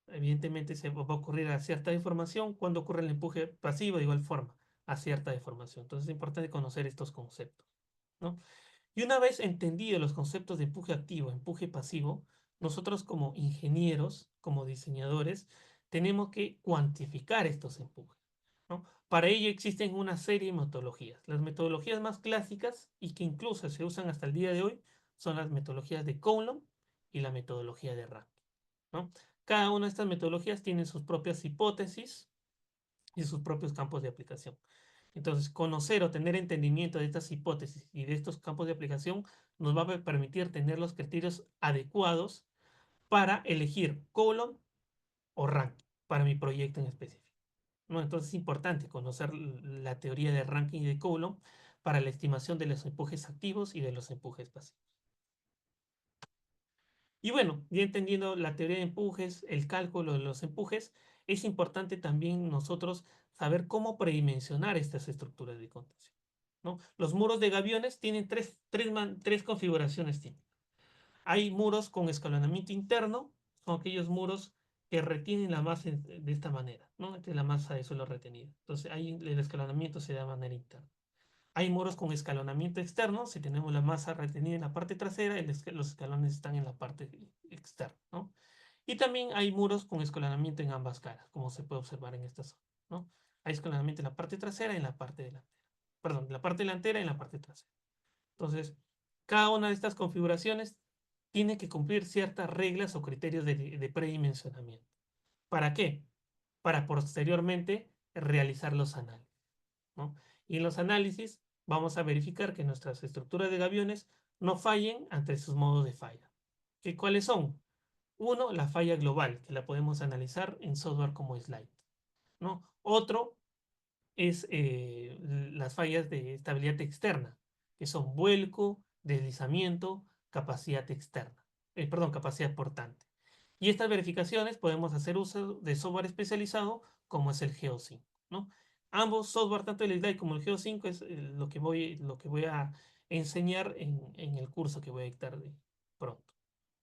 Speaker 2: evidentemente se va a ocurrir a cierta deformación. Cuando ocurre el empuje pasivo, de igual forma, a cierta deformación. Entonces es importante conocer estos conceptos, ¿no? Y una vez entendidos los conceptos de empuje activo, empuje pasivo, nosotros como ingenieros, como diseñadores, tenemos que cuantificar estos empujes, ¿no? Para ello existen una serie de metodologías. Las metodologías más clásicas y que incluso se usan hasta el día de hoy son las metodologías de Coulomb y la metodología de Rankine, ¿no? Cada una de estas metodologías tiene sus propias hipótesis y sus propios campos de aplicación. Entonces, conocer o tener entendimiento de estas hipótesis y de estos campos de aplicación nos va a permitir tener los criterios adecuados para elegir Coulomb o Rankine para mi proyecto en específico, ¿no? Entonces es importante conocer la teoría de Rankine y de Coulomb para la estimación de los empujes activos y de los empujes pasivos. Y bueno, ya entendiendo la teoría de empujes, el cálculo de los empujes, es importante también nosotros saber cómo predimensionar estas estructuras de contención, ¿no? Los muros de gaviones tienen tres configuraciones típicas. Hay muros con escalonamiento interno, son aquellos muros que retienen la masa de esta manera, ¿no? Esta es la masa de suelo retenida. Entonces, ahí el escalonamiento se da de manera interna. Hay muros con escalonamiento externo, si tenemos la masa retenida en la parte trasera, los escalones están en la parte externa, ¿no? Y también hay muros con escalonamiento en ambas caras, como se puede observar en esta zona, ¿no? Hay escalonamiento en la parte trasera y en la parte delantera. Perdón, en la parte delantera y en la parte trasera. Entonces, cada una de estas configuraciones tiene que cumplir ciertas reglas o criterios de predimensionamiento. ¿Para qué? Para posteriormente realizar los análisis, ¿no? Y en los análisis vamos a verificar que nuestras estructuras de gaviones no fallen ante sus modos de falla. ¿Cuáles son? Uno, la falla global, que la podemos analizar en software como Slide, ¿no? Otro es las fallas de estabilidad externa, que son vuelco, deslizamiento, capacidad externa, perdón, capacidad portante. Y estas verificaciones podemos hacer uso de software especializado como es el Geo5, ¿no? Ambos software, tanto el Slide como el Geo5, es lo que voy a enseñar en el curso que voy a dictar pronto,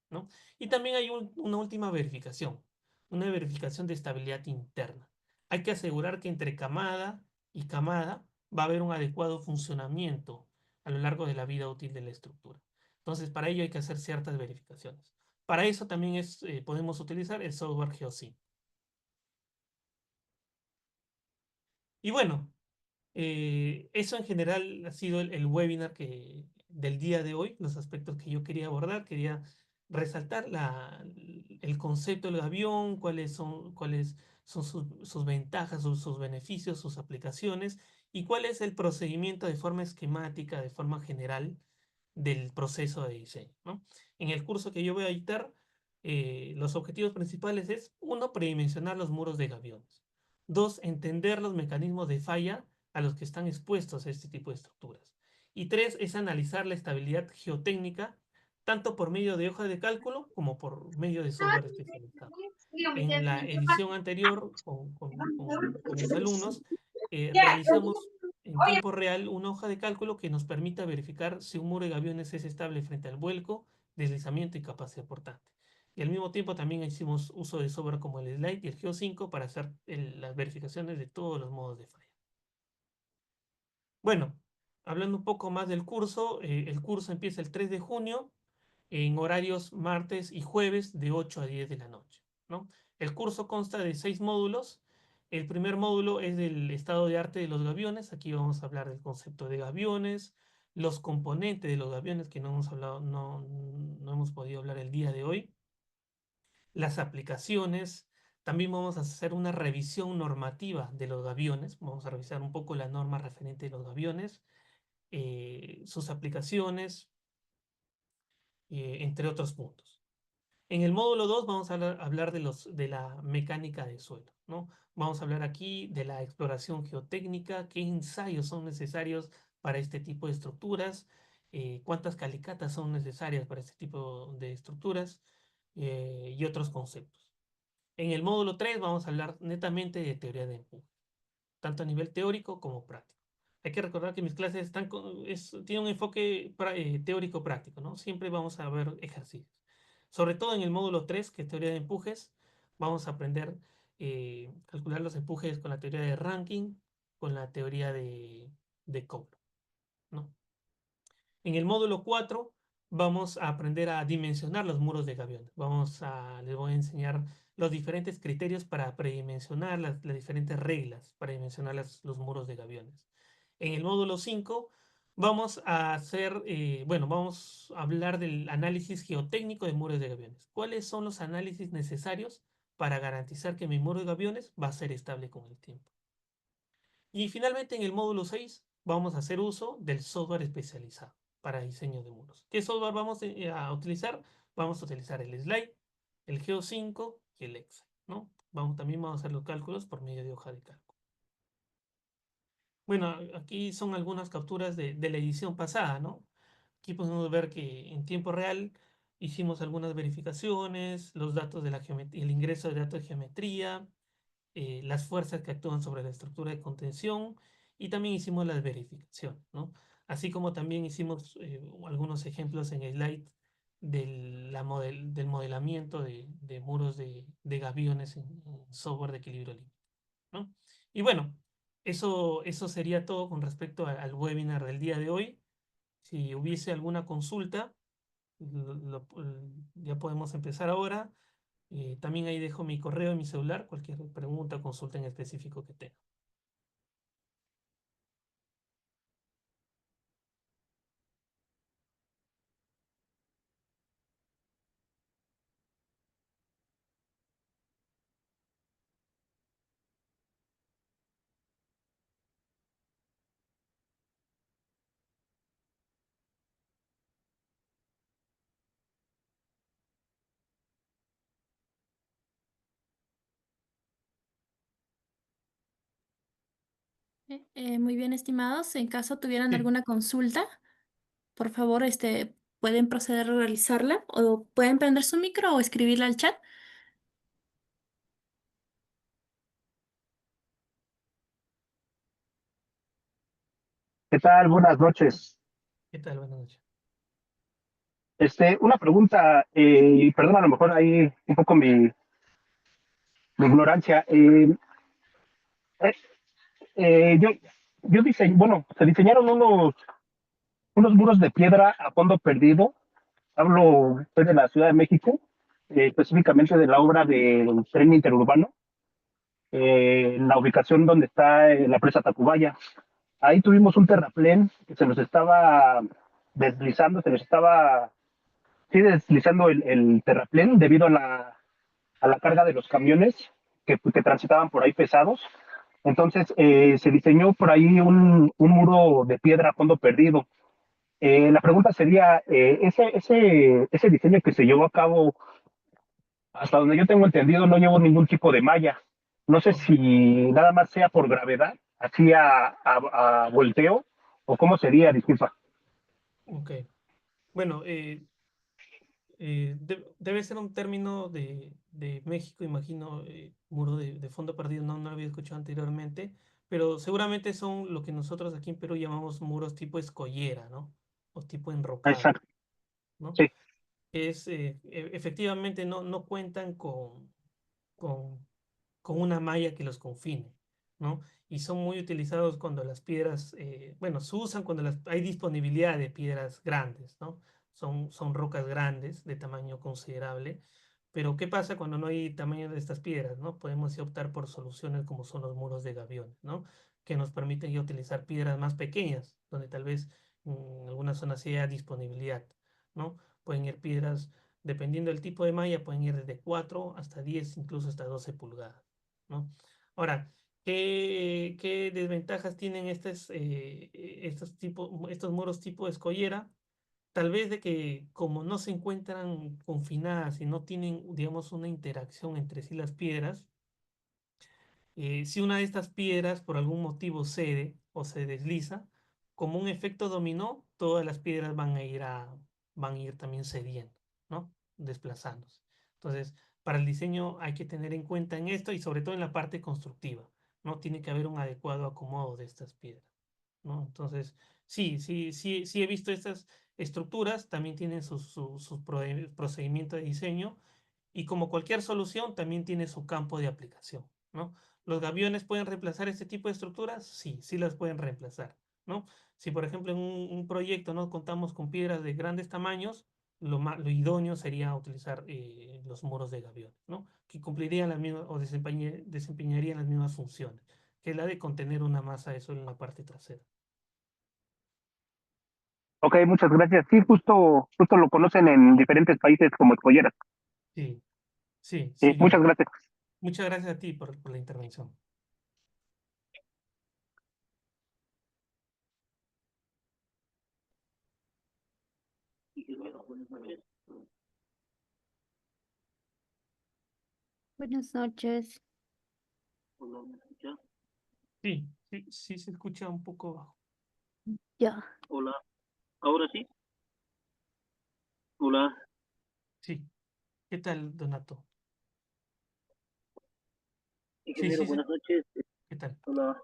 Speaker 2: ¿no? Y también hay una última verificación, una verificación de estabilidad interna. Hay que asegurar que entre camada y camada va a haber un adecuado funcionamiento a lo largo de la vida útil de la estructura. Entonces, para ello hay que hacer ciertas verificaciones. Para eso también podemos utilizar el software Geosync. Y bueno, eso en general ha sido el webinar del día de hoy, los aspectos que yo quería abordar. Quería resaltar el concepto del avión, cuáles son sus ventajas, sus beneficios, sus aplicaciones y cuál es el procedimiento de forma esquemática, de forma general del proceso de diseño, ¿no? En el curso que yo voy a dictar, los objetivos principales es, uno, predimensionar los muros de gaviones. Dos, entender los mecanismos de falla a los que están expuestos a este tipo de estructuras. Y tres, es analizar la estabilidad geotécnica, tanto por medio de hoja de cálculo como por medio de software especializado. En la edición anterior, con mis alumnos, realizamos en tiempo real una hoja de cálculo que nos permita verificar si un muro de gaviones es estable frente al vuelco, deslizamiento y capacidad portante. Y al mismo tiempo también hicimos uso de software como el Slide y el Geo5 para hacer las verificaciones de todos los modos de falla. Bueno, hablando un poco más del curso, el curso empieza el 3 de junio en horarios martes y jueves de 8 a 10 de la noche, ¿no? El curso consta de 6 módulos. El primer módulo es del estado de arte de los gaviones. Aquí vamos a hablar del concepto de gaviones, los componentes de los gaviones que no hemos hablado, no hemos podido hablar el día de hoy, las aplicaciones. También vamos a hacer una revisión normativa de los gaviones. Vamos a revisar un poco la norma referente de los gaviones, sus aplicaciones, entre otros puntos. En el módulo 2 vamos a hablar de la mecánica de suelo, ¿no? Vamos a hablar aquí de la exploración geotécnica, qué ensayos son necesarios para este tipo de estructuras, cuántas calicatas son necesarias para este tipo de estructuras, y otros conceptos. En el módulo 3 vamos a hablar netamente de teoría de empuje, tanto a nivel teórico como práctico. Hay que recordar que mis clases tienen un enfoque teórico-práctico, ¿no? Siempre vamos a ver ejercicios. Sobre todo en el módulo 3, que es teoría de empujes, vamos a aprender a calcular los empujes con la teoría de Rankine, con la teoría de Coulomb, ¿no? En el módulo 4 vamos a aprender a dimensionar los muros de gaviones. Les voy a enseñar los diferentes criterios para predimensionar las diferentes reglas para dimensionar los muros de gaviones. En el módulo 5 vamos a vamos a hablar del análisis geotécnico de muros de gaviones. ¿Cuáles son los análisis necesarios para garantizar que mi muro de gaviones va a ser estable con el tiempo? Y finalmente en el módulo 6 vamos a hacer uso del software especializado para diseño de muros. ¿Qué software vamos a utilizar? Vamos a utilizar el Slide, el Geo5 y el Excel, ¿no? También vamos a hacer los cálculos por medio de hoja de cálculo. Bueno, aquí son algunas capturas de la edición pasada, ¿no? Aquí podemos ver que en tiempo real hicimos algunas verificaciones, los datos de la geometría, el ingreso de datos de geometría, las fuerzas que actúan sobre la estructura de contención y también hicimos las verificaciones, ¿no? Así como también hicimos algunos ejemplos en slide del modelamiento de muros de gaviones en software de equilibrio libre, ¿no? Y bueno, eso sería todo con respecto al webinar del día de hoy. Si hubiese alguna consulta, ya podemos empezar ahora. También ahí dejo mi correo y mi celular, cualquier pregunta o consulta en específico que tenga.
Speaker 1: Muy bien, estimados. En caso tuvieran
Speaker 2: Sí,
Speaker 1: alguna consulta, por favor, pueden proceder a realizarla o pueden prender su micro o escribirla al chat.
Speaker 4: ¿Qué tal? Buenas noches.
Speaker 2: ¿qué tal? Buenas noches.
Speaker 4: Una pregunta, y perdón, a lo mejor ahí un poco mi ignorancia. Eh, yo diseñé, bueno, se diseñaron unos muros de piedra a fondo perdido. Hablo pues, de la Ciudad de México, específicamente de la obra del tren interurbano, en la ubicación donde está la presa Tacubaya. Ahí tuvimos un terraplén que se nos estaba deslizando, se nos estaba sí, deslizando el terraplén debido a la carga de los camiones que transitaban por ahí pesados. Entonces se diseñó por ahí un muro de piedra a fondo perdido. La pregunta sería, ese diseño que se llevó a cabo, hasta donde yo tengo entendido, no llevó ningún tipo de malla. No sé
Speaker 2: Oh,
Speaker 4: si nada más sea por gravedad, así a volteo, o cómo sería, disculpa.
Speaker 2: ok. Bueno, debe ser un término de México, imagino, muro de fondo perdido, no lo había escuchado anteriormente, pero seguramente son lo que nosotros aquí en Perú llamamos muros tipo escollera, ¿no? O tipo enrocado,
Speaker 4: Exacto,
Speaker 2: ¿no?
Speaker 4: sí.
Speaker 2: Efectivamente no cuentan con, con una malla que los confine, ¿no? Y son muy utilizados cuando las piedras, bueno, se usan cuando hay disponibilidad de piedras grandes, ¿no? Son rocas grandes de tamaño considerable, pero ¿qué pasa cuando no hay tamaño de estas piedras, ¿no? Podemos ya optar por soluciones como son los muros de gaviones, ¿no? Que nos permiten ya utilizar piedras más pequeñas, donde tal vez en alguna zona sí haya disponibilidad, ¿no? Pueden ir piedras, dependiendo del tipo de malla, pueden ir desde 4 hasta 10, incluso hasta 12 pulgadas, ¿no? Ahora, ¿qué desventajas tienen estos muros tipo escollera? Tal vez de que como no se encuentran confinadas y no tienen, digamos, una interacción entre sí las piedras, si una de estas piedras por algún motivo cede o se desliza, como un efecto dominó, todas las piedras van a ir también cediendo, ¿no? Desplazándose. Entonces, para el diseño hay que tener en cuenta en esto y sobre todo en la parte constructiva, ¿no? Tiene que haber un adecuado acomodo de estas piedras, ¿no? Entonces, sí he visto estas estructuras, también tienen sus procedimientos de diseño y como cualquier solución, también tiene su campo de aplicación, ¿no? ¿Los gaviones pueden reemplazar este tipo de estructuras? Sí, sí las pueden reemplazar, ¿no? Si, por ejemplo, en un proyecto no contamos con piedras de grandes tamaños, lo idóneo sería utilizar los muros de gaviones, ¿no? Que cumplirían las mismas o desempeñarían las mismas funciones, que es la de contener una masa de suelo en la parte trasera.
Speaker 4: Ok, muchas gracias. Sí, justo lo conocen en diferentes países como escolleras.
Speaker 2: Sí, sí,
Speaker 4: Sí,
Speaker 2: sí,
Speaker 4: muchas
Speaker 2: bien.
Speaker 4: gracias.
Speaker 2: Muchas gracias a ti por la intervención.
Speaker 5: Buenas noches.
Speaker 2: Sí, se escucha un poco bajo.
Speaker 5: Ya.
Speaker 6: Hola, ahora sí. Hola,
Speaker 2: Sí. ¿Qué tal, Donato? Sí,
Speaker 6: Ingeniero,
Speaker 2: sí,
Speaker 6: buenas noches.
Speaker 2: ¿qué tal?
Speaker 6: Hola,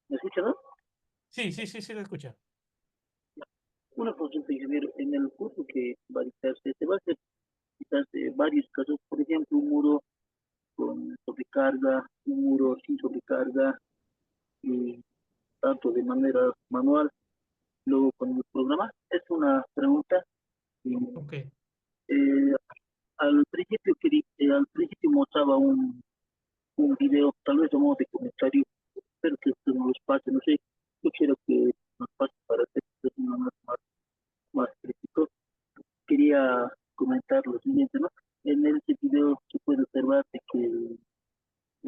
Speaker 6: ¿me escucha, no?
Speaker 2: Sí, sí, sí, sí, lo escucha.
Speaker 6: Una consulta, ingeniero. En el curso que va a dictarse, se va a hacer quizás varios casos, por ejemplo, un muro con sobrecarga, un muro sin sobrecarga, y tanto de manera manual, luego con el programa. Es una pregunta. Y,
Speaker 2: Ok.
Speaker 6: eh, al principio mostraba un video, tal vez a modo de comentario, pero que esto no los pase, no sé. Yo quiero que nos pase para hacer una más crítico. Quería comentar lo siguiente, ¿no? En este video se puede observar de que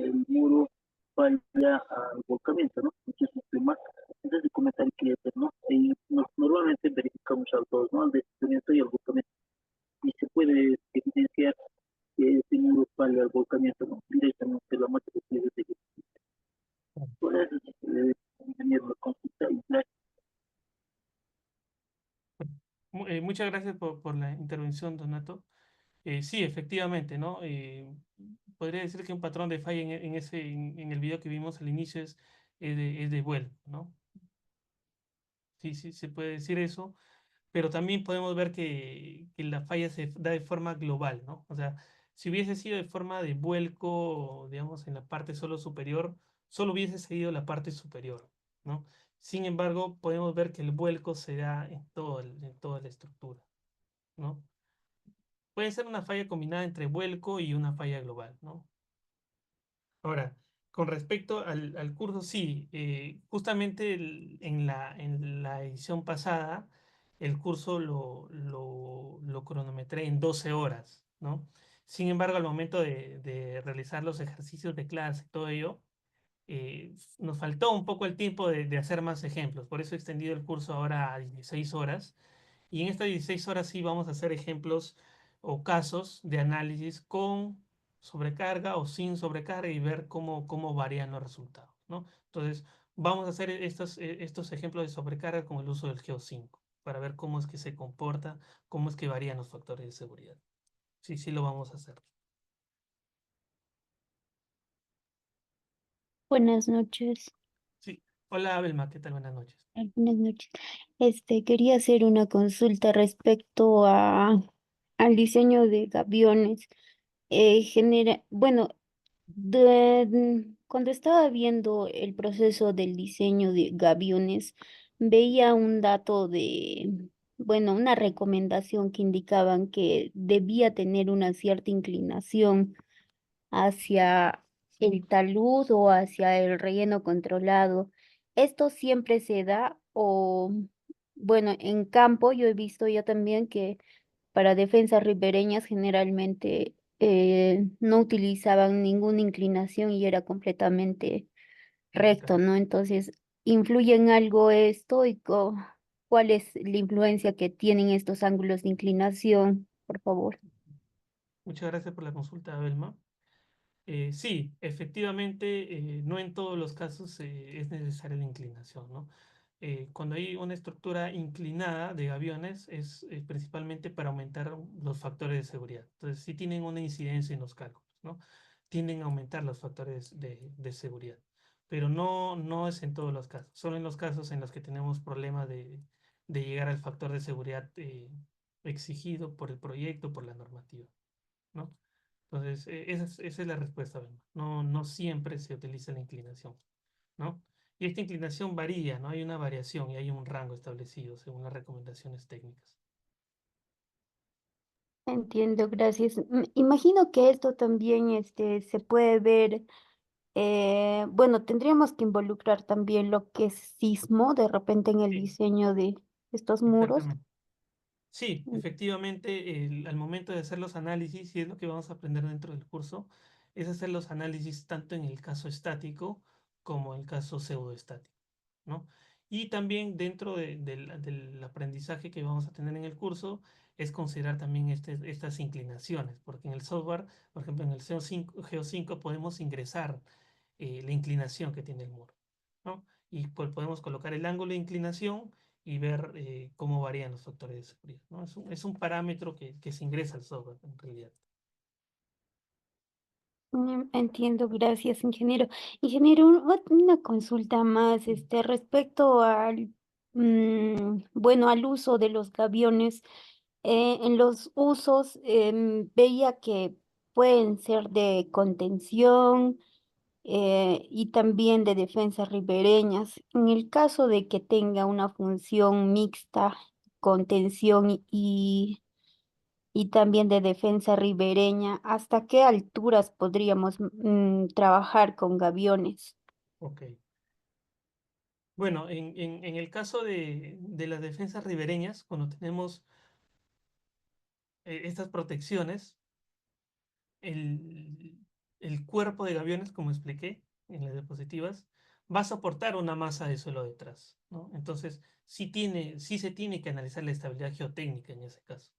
Speaker 6: el muro falla al volcamiento, ¿no? Entonces, entonces el comentario quería hacer, ¿no? Y normalmente verificamos a todos, ¿no? Al deslizamiento y al volcamiento. Y se puede evidenciar que este muro falla al volcamiento, ¿no? Directamente la muestra que tiene de por eso, ingeniero, la consulta y la
Speaker 2: Muchas gracias por la intervención, Donato. Sí, efectivamente, ¿no? Podría decir que un patrón de falla en el video que vimos al inicio es de vuelo, ¿no? Sí, sí, se puede decir eso, pero también podemos ver que la falla se da de forma global, ¿no? O sea, si hubiese sido de forma de vuelco, digamos, en la parte solo superior, solo hubiese seguido la parte superior, ¿no? Sin embargo, podemos ver que el vuelco se da en toda la estructura, ¿no? Puede ser una falla combinada entre vuelco y una falla global, ¿no? Ahora, con respecto al curso, sí, justamente en la edición pasada, el curso lo cronometré en 12 horas, ¿no? Sin embargo, al momento de realizar los ejercicios de clase y todo ello, nos faltó un poco el tiempo de hacer más ejemplos. Por eso he extendido el curso ahora a 16 horas. Y en estas 16 horas sí vamos a hacer ejemplos o casos de análisis con sobrecarga o sin sobrecarga y ver cómo varían los resultados, ¿no? Entonces, vamos a hacer estos ejemplos de sobrecarga con el uso del Geo5 para ver cómo es que se comporta, cómo es que varían los factores de seguridad. Sí, sí lo vamos a hacer.
Speaker 5: Buenas noches.
Speaker 2: Sí. Hola, Abelma, ¿qué tal? Buenas noches.
Speaker 5: Buenas noches. Quería hacer una consulta respecto al diseño de gaviones. Bueno, cuando estaba viendo el proceso del diseño de gaviones, veía un dato bueno, una recomendación que indicaban que debía tener una cierta inclinación hacia el talud o hacia el relleno controlado. ¿Esto siempre se da o, bueno, en campo yo he visto yo también que para defensas ribereñas generalmente no utilizaban ninguna inclinación y era completamente recto,
Speaker 2: Vertical.
Speaker 5: ¿no? Entonces, ¿influye en algo esto y cuál es la influencia que tienen estos ángulos de inclinación? Por favor.
Speaker 2: Muchas gracias por la consulta, Abelma. Sí, efectivamente, no en todos los casos es necesaria la inclinación, ¿no? Cuando hay una estructura inclinada de aviones es principalmente para aumentar los factores de seguridad. Entonces, sí tienen una incidencia en los cálculos, ¿no? Tienden a aumentar los factores de seguridad, pero no es en todos los casos, solo en los casos en los que tenemos problemas de llegar al factor de seguridad exigido por el proyecto, por la normativa, ¿no? Entonces, esa es la respuesta, Belma. No siempre se utiliza la inclinación, ¿no? Y esta inclinación varía, ¿no? Hay una variación y hay un rango establecido según las recomendaciones técnicas.
Speaker 5: Entiendo, gracias. Imagino que esto también se puede ver, bueno, tendríamos que involucrar también lo que es sismo de repente en el
Speaker 2: Sí,
Speaker 5: diseño de estos muros.
Speaker 2: exactamente. Sí,
Speaker 5: Mm.
Speaker 2: efectivamente, al momento de hacer los análisis, y es lo que vamos a aprender dentro del curso, es hacer los análisis tanto en el caso estático como en el caso pseudoestático, ¿no? Y también dentro del aprendizaje que vamos a tener en el curso es considerar también estas inclinaciones, porque en el software, por ejemplo, en el Geo5 podemos ingresar la inclinación que tiene el muro, ¿no? Y pues podemos colocar el ángulo de inclinación y ver cómo varían los factores de seguridad, ¿no? Es un parámetro que se ingresa al software en realidad.
Speaker 5: Entiendo, gracias, ingeniero. Ingeniero, una consulta más, respecto al, bueno, al uso de los gaviones. En los usos, veía que pueden ser de contención, y también de defensas ribereñas. En el caso de que tenga una función mixta, contención y también de defensa ribereña, ¿hasta qué alturas podríamos trabajar con gaviones?
Speaker 2: Ok. Bueno, en el caso de las defensas ribereñas, cuando tenemos estas protecciones, el, el cuerpo de gaviones, como expliqué en las diapositivas, va a soportar una masa de suelo detrás, ¿no? Entonces, sí se tiene que analizar la estabilidad geotécnica en ese caso,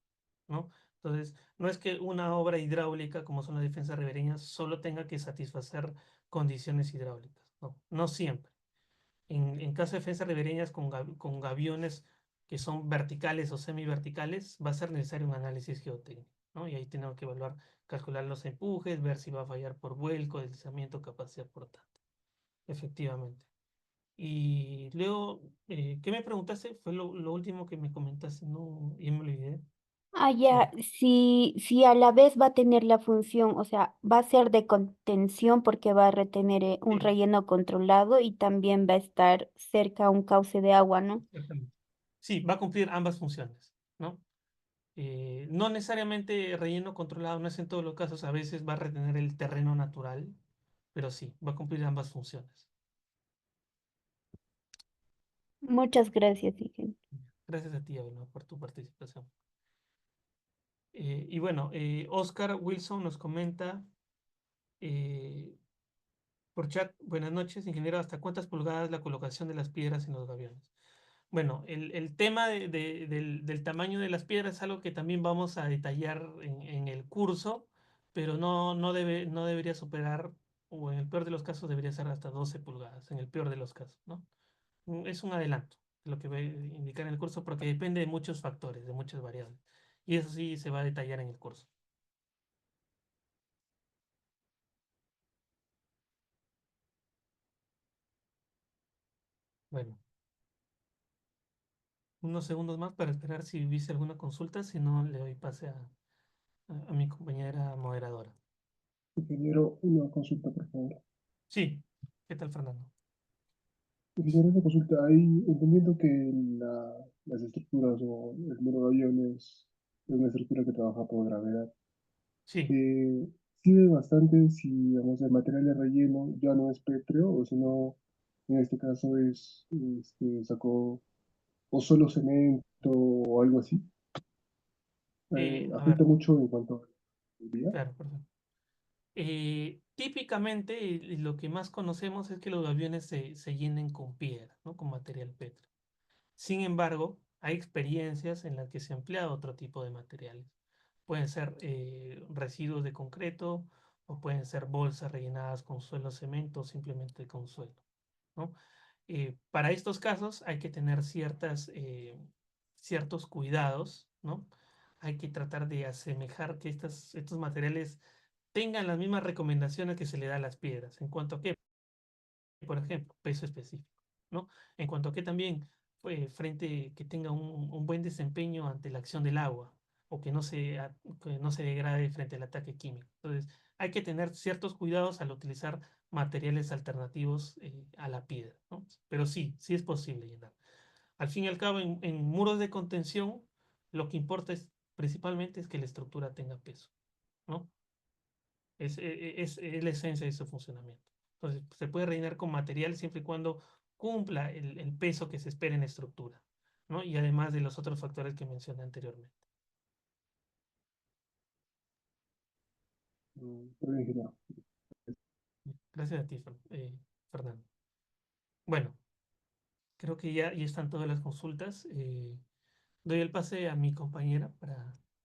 Speaker 2: ¿no? Entonces, no es que una obra hidráulica, como son las defensas ribereñas, solo tenga que satisfacer condiciones hidráulicas, no, no siempre. En caso de defensas ribereñas con gaviones que son verticales o semiverticales, va a ser necesario un análisis geotécnico, ¿no? Y ahí tenemos que evaluar, calcular los empujes, ver si va a fallar por vuelco, deslizamiento, capacidad portante. Efectivamente. Y luego, ¿qué me preguntaste? Fue lo último que me comentaste, ¿no? Y me olvidé.
Speaker 5: Ah,
Speaker 2: Sí,
Speaker 5: ya, si a la vez va a tener la función, o sea, va a ser de contención porque va a retener un
Speaker 2: sí,
Speaker 5: relleno controlado y también va a estar cerca a un cauce de agua, ¿no?
Speaker 2: exactamente. Sí, va a cumplir ambas funciones, ¿no? No necesariamente relleno controlado, no es en todos los casos, a veces va a retener el terreno natural, pero sí, va a cumplir ambas funciones.
Speaker 5: Muchas gracias, ingeniero.
Speaker 2: Gracias a ti, Abel, por tu participación. Y bueno, Oscar Wilson nos comenta eh, por chat, buenas noches, ingeniero, ¿hasta cuántas pulgadas la colocación de las piedras en los gaviones? Bueno, el tema del tamaño de las piedras es algo que también vamos a detallar en el curso, pero no debería superar, o en el peor de los casos debería ser hasta 12 pulgadas, en el peor de los casos, ¿no? Es un adelanto, lo que voy a indicar en el curso, porque depende de muchos factores, de muchas variables. Y eso sí se va a detallar en el curso. Bueno, unos segundos más para esperar si hubiese alguna consulta, si no le doy pase a mi compañera moderadora.
Speaker 7: Ingeniero, una consulta, por favor.
Speaker 2: Sí, ¿qué tal, Fernando?
Speaker 7: Ingeniero, una consulta. Ahí, entendiendo que las estructuras o el muro de aviones es una estructura que trabaja por gravedad,
Speaker 2: Sí.
Speaker 7: eh, sirve bastante si, digamos, el material de relleno ya no es pétreo, o si no, en este caso sacó o solo cemento o algo así.
Speaker 2: A
Speaker 7: Afecta
Speaker 2: ver,
Speaker 7: mucho en cuanto a la seguridad.
Speaker 2: claro, perdón. Típicamente, lo que más conocemos es que los aviones se llenen con piedra, ¿no? Con material petro. Sin embargo, hay experiencias en las que se ha empleado otro tipo de materiales. Pueden ser residuos de concreto o pueden ser bolsas rellenadas con suelo cemento o simplemente con suelo, ¿no? Para estos casos hay que tener ciertos cuidados, ¿no? Hay que tratar de asemejar que estos materiales tengan las mismas recomendaciones que se le da a las piedras. ¿En cuanto a qué? Por ejemplo, peso específico, ¿no? En cuanto a que también que tenga un buen desempeño ante la acción del agua o que no se degrade frente al ataque químico. Entonces, hay que tener ciertos cuidados al utilizar materiales alternativos a la piedra, ¿no? Pero sí, sí es posible llenar. Al fin y al cabo, en muros de contención, lo que importa principalmente es que la estructura tenga peso, ¿no? Es la esencia de su funcionamiento. Entonces, se puede rellenar con material siempre y cuando cumpla el peso que se espera en la estructura, ¿no? Y además de los otros factores que mencioné anteriormente.
Speaker 7: Perdón, ingeniero.
Speaker 2: Gracias a ti, Fernando. Bueno, creo que ya están todas las consultas. Doy el pase a mi compañera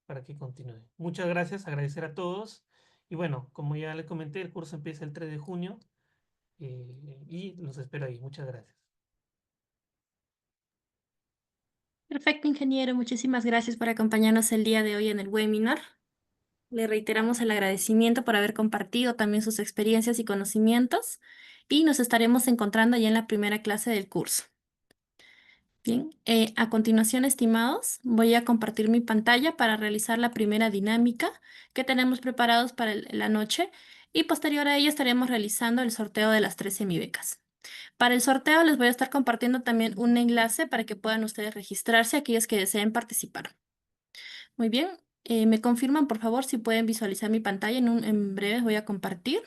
Speaker 2: para que continúe. Muchas gracias, agradecer a todos. Y bueno, como ya les comenté, el curso empieza el 3 de junio y los espero ahí. Muchas gracias.
Speaker 1: Perfecto, ingeniero. Muchísimas gracias por acompañarnos el día de hoy en el webinar. Le reiteramos el agradecimiento por haber compartido también sus experiencias y conocimientos y nos estaremos encontrando ya en la primera clase del curso. Bien, a continuación, estimados, voy a compartir mi pantalla para realizar la primera dinámica que tenemos preparados para la noche y posterior a ello estaremos realizando el sorteo de las 3 semibecas. Para el sorteo les voy a estar compartiendo también un enlace para que puedan ustedes registrarse aquellos que deseen participar. Muy bien, me confirman por favor si pueden visualizar mi pantalla. En breve voy a compartir.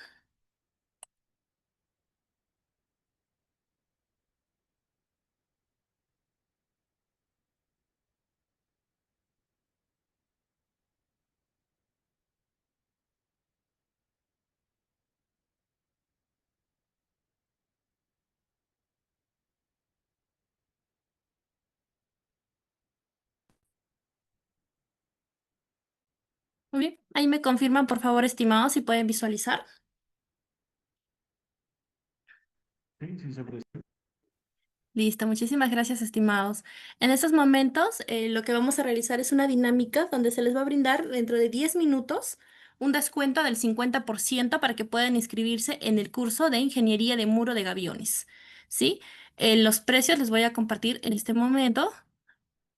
Speaker 1: Muy bien, ahí me confirman por favor, estimados, si pueden visualizar.
Speaker 7: Sí, se puede.
Speaker 1: Listo, muchísimas gracias, estimados. En estos momentos, lo que vamos a realizar es una dinámica donde se les va a brindar dentro de 10 minutos un descuento del 50% para que puedan inscribirse en el curso de Ingeniería de Muro de Gaviones. ¿Sí? Los precios les voy a compartir en este momento.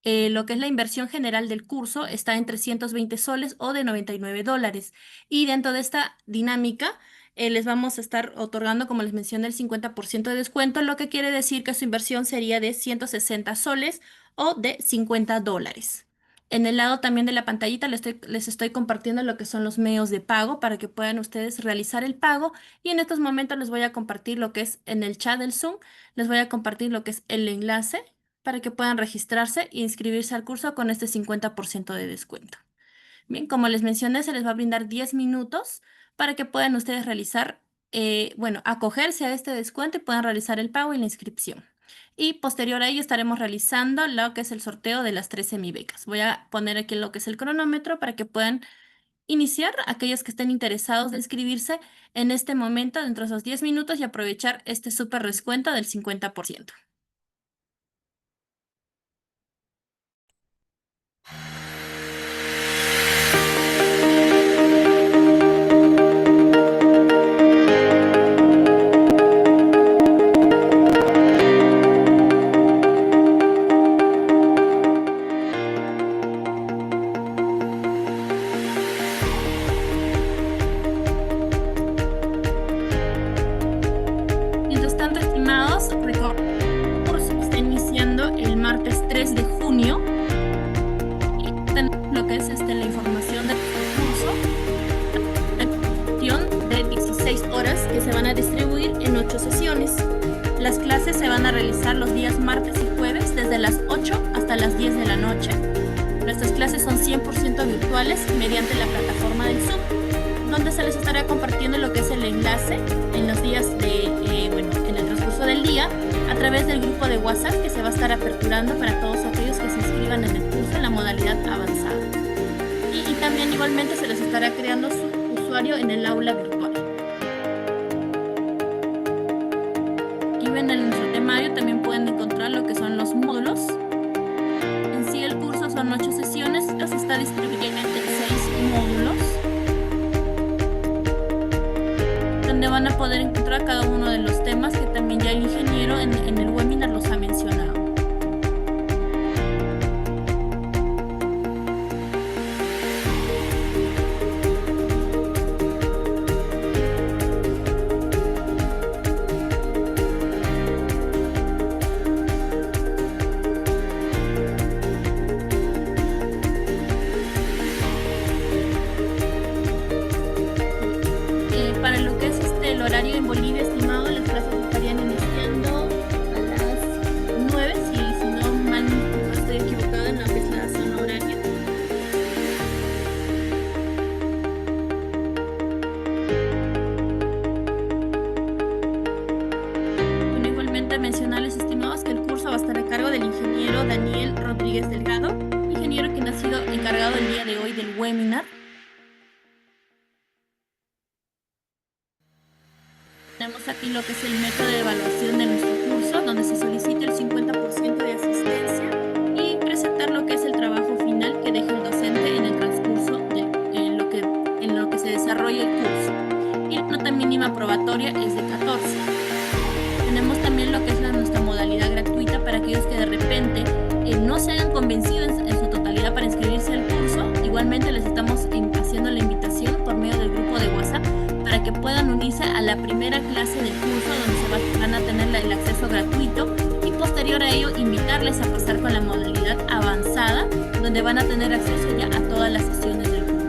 Speaker 1: Lo que es la inversión general del curso está en 320 soles o de $99. Y dentro de esta dinámica les vamos a estar otorgando, como les mencioné, el 50% de descuento, lo que quiere decir que su inversión sería de 160 soles o de $50. En el lado también de la pantallita les estoy compartiendo lo que son los medios de pago para que puedan ustedes realizar el pago. Y en estos momentos les voy a compartir lo que es en el chat del Zoom, les voy a compartir lo que es el enlace para que puedan registrarse e inscribirse al curso con este 50% de descuento. Bien, como les mencioné, se les va a brindar 10 minutos para que puedan ustedes realizar, acogerse a este descuento y puedan realizar el pago y la inscripción. Y posterior a ello estaremos realizando lo que es el sorteo de las 3 semibecas. Voy a poner aquí lo que es el cronómetro para que puedan iniciar aquellos que estén interesados de inscribirse en este momento dentro de esos 10 minutos y aprovechar este súper descuento del 50%. Mientras tanto, estimados, recordemos que el curso está iniciando el martes 3 de junio y tenemos lo que es la información del curso, una cuestión de 16 horas que se van a distribuir en 8 sesiones. Las clases se van a realizar los días martes y jueves desde las 8 hasta las 10 de la noche. Nuestras clases son 100% virtuales mediante la plataforma del Zoom, donde se les estará compartiendo lo que es el enlace en los días en el transcurso del día, a través del grupo de WhatsApp que se va a estar aperturando para todos aquellos que se inscriban en el curso en la modalidad avanzada. Y también igualmente se les estará creando su usuario en el aula virtual. Y en nuestro temario también pueden encontrar lo que son los módulos. En sí el curso son 8 sesiones, los está distribuyendo en 6 módulos, donde van a poder encontrar cada uno de los temas que también ya el ingeniero en el webinar los ha mencionado. Para lo que es el horario en Bolivia, estimado, las clases estarían iniciando a las 9, si no estoy equivocada en lo que es la zona horaria. Bueno, igualmente mencionarles, estimados, que el curso va a estar a cargo del ingeniero Daniel Rodríguez Delgado, ingeniero quien ha sido encargado el día de hoy del webinar. Tenemos aquí lo que es el método de evaluación de nuestro curso, donde se solicita el 50% de asistencia y convocatoria es de 14. Tenemos también lo que es nuestra modalidad gratuita para aquellos que de repente no se hayan convencido en su totalidad para inscribirse al curso. Igualmente les estamos haciendo la invitación por medio del grupo de WhatsApp para que puedan unirse a la primera clase del curso donde van a tener el acceso gratuito y posterior a ello invitarles a pasar con la modalidad avanzada donde van a tener acceso ya a todas las sesiones del curso.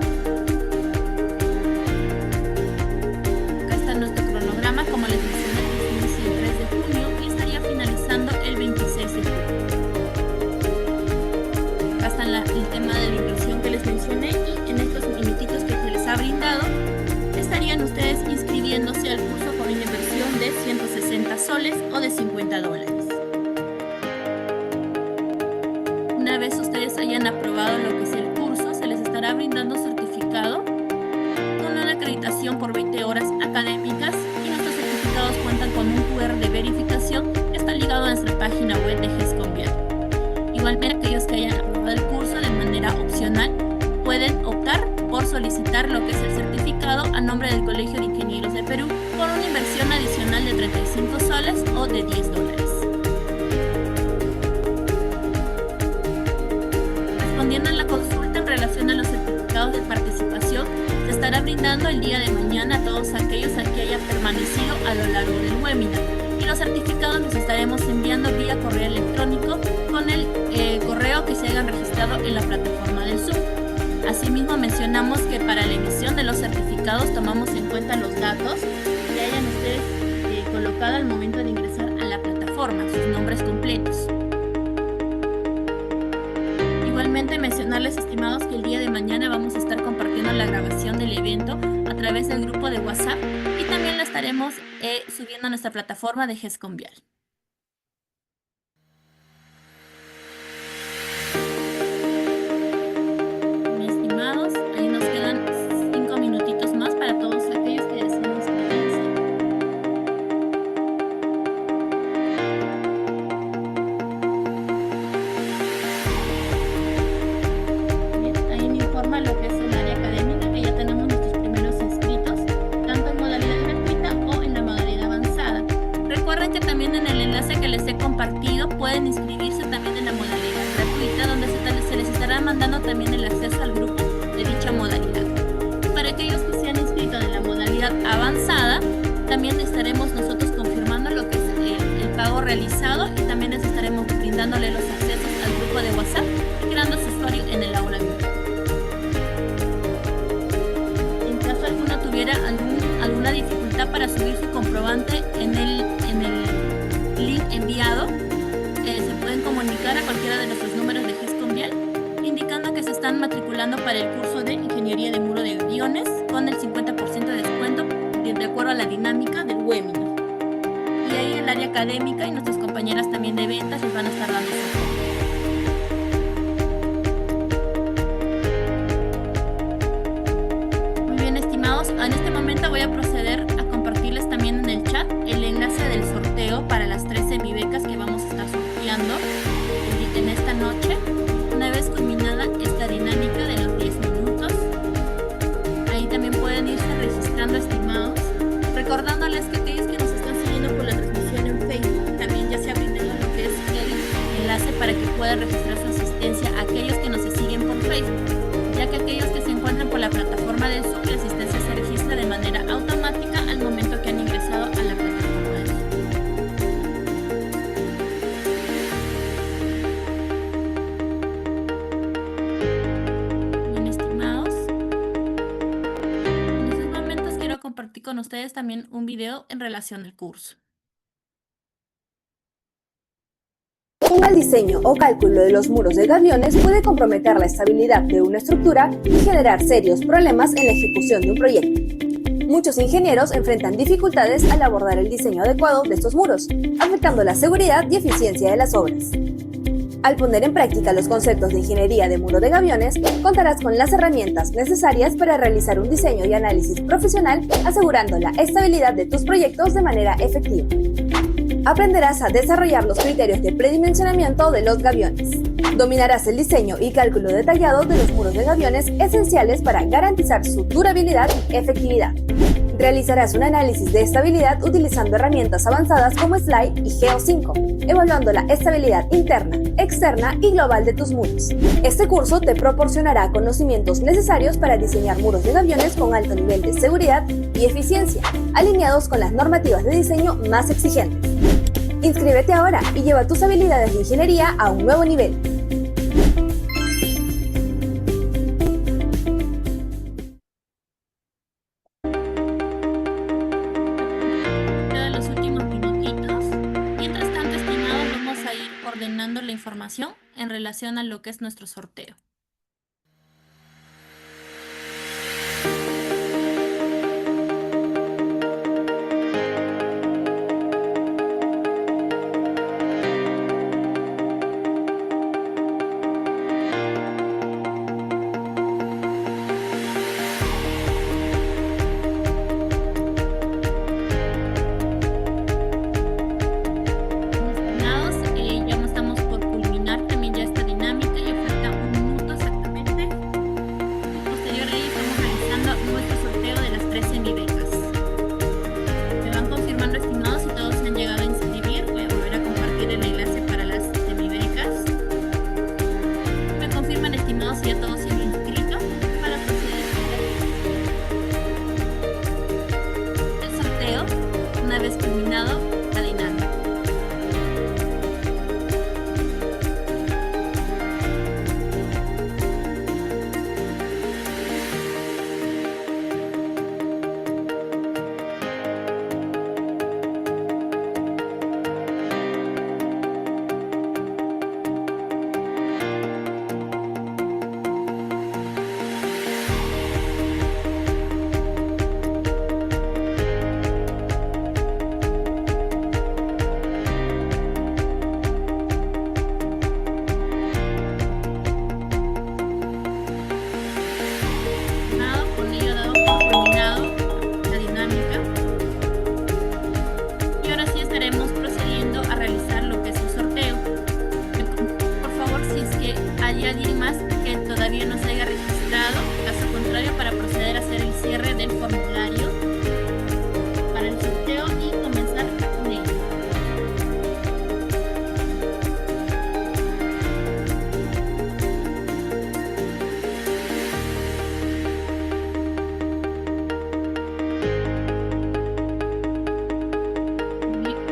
Speaker 1: Acá está nuestro cronograma, como les mencioné, inicia el 3 de junio y estaría finalizando el 26 de junio. Acá está el tema de la inversión que les mencioné y en estos minutitos que se les ha brindado estarían ustedes inscribiéndose al curso con una inversión de 160 soles o de $50. Una vez ustedes hayan aprobado lo que es el curso, se les estará brindando certificado con una acreditación por 20 horas académicas y nuestros certificados cuentan con un QR de verificación que está ligado a nuestra página web de GESConvial. Igualmente, aquellos que hayan aprobado el curso de manera opcional pueden optar por solicitar lo que es el certificado a nombre del Colegio de Ingenieros de Perú por una inversión adicional de 35 soles o de $10. Respondiendo a la consulta en relación a los certificados de participación, se estará brindando el día de mañana a todos aquellos a que hayan permanecido a lo largo del webinar. Y los certificados los estaremos enviando vía correo electrónico con el correo que se hayan registrado en la plataforma del Zoom. Asimismo, mencionamos que para la emisión de los certificados tomamos en cuenta los datos que hayan ustedes colocado al momento de ingresar a la plataforma, sus nombres completos. Igualmente, mencionarles, estimados, que el día de mañana vamos a estar compartiendo la grabación del evento a través del grupo de WhatsApp y también la estaremos subiendo a nuestra plataforma de GESConvial. Ahí nos quedan 5 minutitos más para todos aquellos que deseen inscribirse. Bien, ahí me informa lo que es el área académica, que ya tenemos nuestros primeros inscritos, tanto en modalidad gratuita o en la modalidad avanzada. Recuerden que también en el enlace que les he compartido pueden inscribirse también en la modalidad gratuita, donde se les estará mandando también el acceso al grupo de dicha modalidad. Para aquellos que se han inscrito en la modalidad avanzada, también estaremos nosotros confirmando lo que es el pago realizado y también les estaremos brindándole los accesos al grupo de WhatsApp y creando su usuario en el aula virtual. En caso alguno tuviera alguna dificultad para subir su comprobante en el link enviado, se pueden comunicar a cualquiera de nuestros números de GESConvial indicando que se están matriculando para el curso de Ingeniería de Muro de Gaviones con el 50% de descuento de acuerdo a la dinámica del webinar. Y ahí el área académica y nuestras compañeras también de ventas les van a estar dando soporte. Muy bien, estimados, en este momento voy a proceder a compartirles también en el chat el enlace del sorteo para las 3 semibecas que vamos a estar sorteando en esta noche. Una vez culminada esta dinámica de los 10 minutos, ahí también pueden irse registrando, estimados, recordándoles que aquellos que nos están siguiendo por la transmisión en Facebook también ya se ha brindado lo que es el enlace para que puedan registrar su asistencia a aquellos que nos siguen por Facebook, ya que aquellos que se encuentran por la plataforma del Zoom, la asistencia se registra de manera automática al momento que han ingresado a la plataforma del Zoom. Compartir con ustedes también un video en relación al curso.
Speaker 8: Un mal diseño o cálculo de los muros de gaviones puede comprometer la estabilidad de una estructura y generar serios problemas en la ejecución de un proyecto. Muchos ingenieros enfrentan dificultades al abordar el diseño adecuado de estos muros, afectando la seguridad y eficiencia de las obras. Al poner en práctica los conceptos de ingeniería de muro de gaviones, contarás con las herramientas necesarias para realizar un diseño y análisis profesional, asegurando la estabilidad de tus proyectos de manera efectiva. Aprenderás a desarrollar los criterios de predimensionamiento de los gaviones. Dominarás el diseño y cálculo detallado de los muros de gaviones esenciales para garantizar su durabilidad y efectividad. Realizarás un análisis de estabilidad utilizando herramientas avanzadas como Slide y Geo5, evaluando la estabilidad interna, externa y global de tus muros. Este curso te proporcionará conocimientos necesarios para diseñar muros de gaviones con alto nivel de seguridad y eficiencia, alineados con las normativas de diseño más exigentes. Inscríbete ahora y lleva tus habilidades de ingeniería a un nuevo nivel.
Speaker 1: Quedan los últimos minutitos. Mientras tanto, estimados, vamos a ir ordenando la información en relación a lo que es nuestro sorteo. Estimados, ya estamos por culminar también ya esta dinámica, ya falta un minuto exactamente. Posterior a ello estamos realizando nuestro sorteo de las 3 semibecas. Me van confirmando, estimados, si todos se han llegado a inscribir. Voy a volver a compartir el enlace para las semibecas. Me confirman, estimados, si ya todos se han inscrito para proceder con el sorteo una vez culminado la dinámica. Con ello dado por culminado la dinámica. Y ahora sí estaremos procediendo a realizar lo que es el sorteo. Por favor, si es que hay alguien más que todavía no se haya registrado, caso contrario, para proceder a hacer el cierre del formulario para el sorteo y comenzar con ello.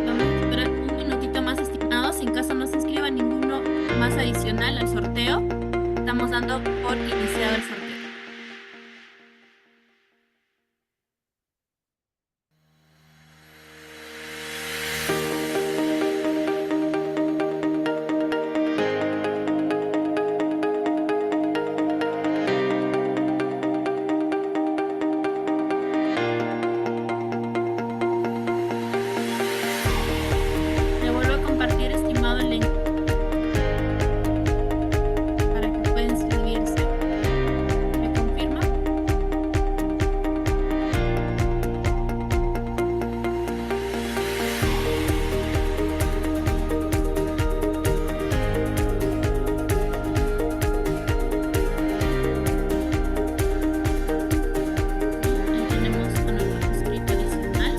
Speaker 1: Vamos a esperar un minutito más, estimados. En caso no se inscriba ninguno más adicional al sorteo, estamos dando por iniciado el sorteo. Le vuelvo a compartir, estimado, el link para que pueda inscribirse. ¿Me confirma? Ahí tenemos a nuestro inscrito adicional.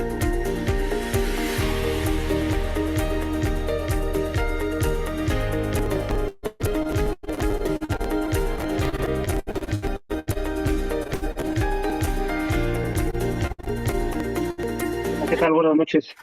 Speaker 4: ¿Qué tal? Buenas noches.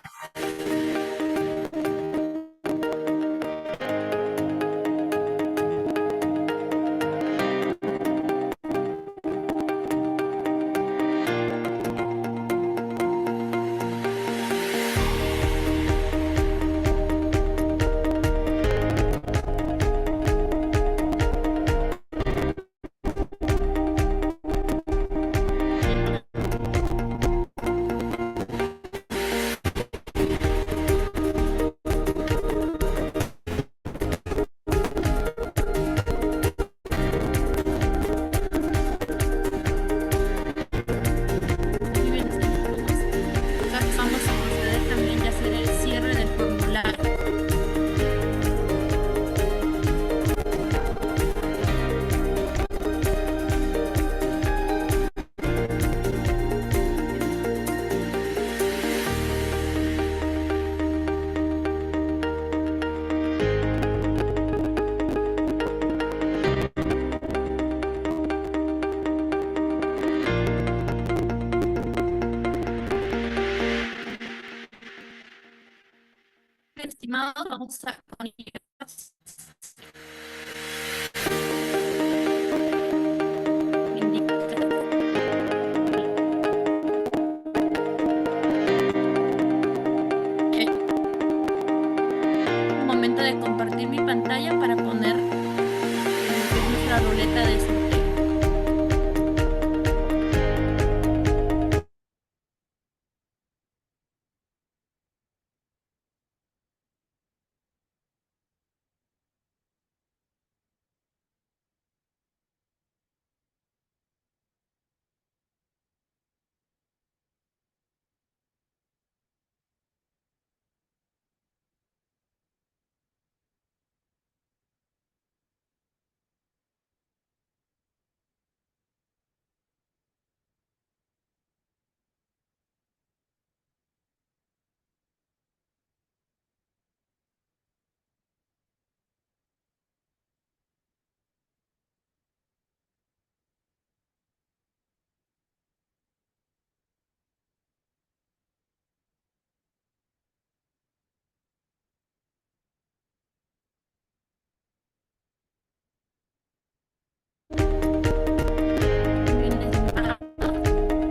Speaker 1: estimados, vamos a poner un momento de compartir mi pantalla para poner nuestra ruleta de sorteo.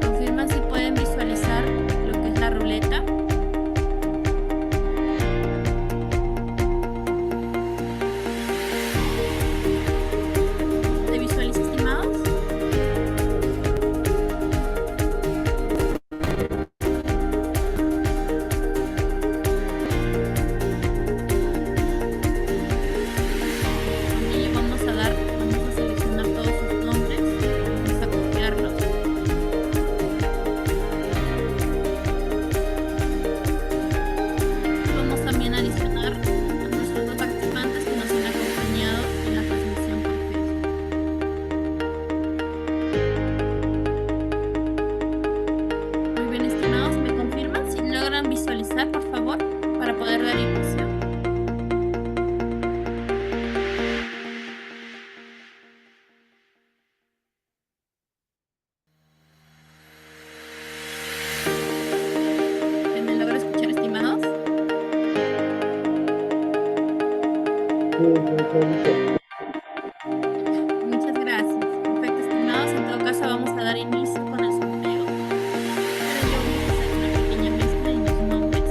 Speaker 1: Confirman si pueden visualizar lo que es la ruleta. ¿Se visualiza, estimados? Y vamos a seleccionar todos sus nombres, vamos a copiarlos. Vamos también a adicionar a nuestros dos participantes que nos han acompañado en la transmisión por Facebook. Muy bien, estimados, ¿me confirman si logran visualizar, por favor, para poder dar inicio? ¿Me logra escuchar, estimados? Muchas gracias. Perfecto, estimados. En todo caso, vamos a dar inicio con el sorteo. Para ello vamos a hacer una pequeña mezcla de los nombres.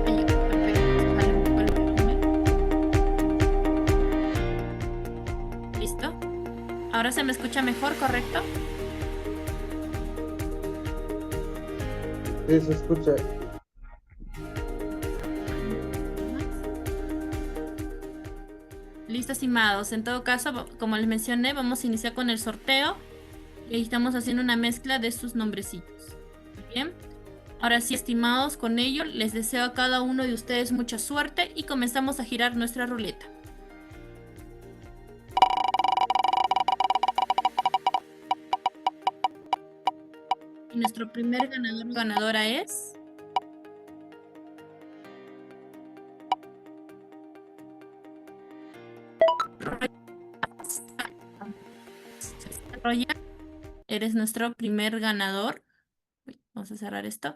Speaker 1: Ahí, perfecto. Ojalá un poco el volumen. ¿Listo? Ahora se me escucha mejor, ¿correcto?
Speaker 9: Sí, se escucha.
Speaker 1: Listo, estimados. En todo caso, como les mencioné, vamos a iniciar con el sorteo. Y ahí estamos haciendo una mezcla de sus nombrecitos. Bien. Ahora sí, estimados, con ello les deseo a cada uno de ustedes mucha suerte y comenzamos a girar nuestra ruleta. Y nuestro primer ganador o ganadora es... Roger, eres nuestro primer ganador. Vamos a cerrar esto.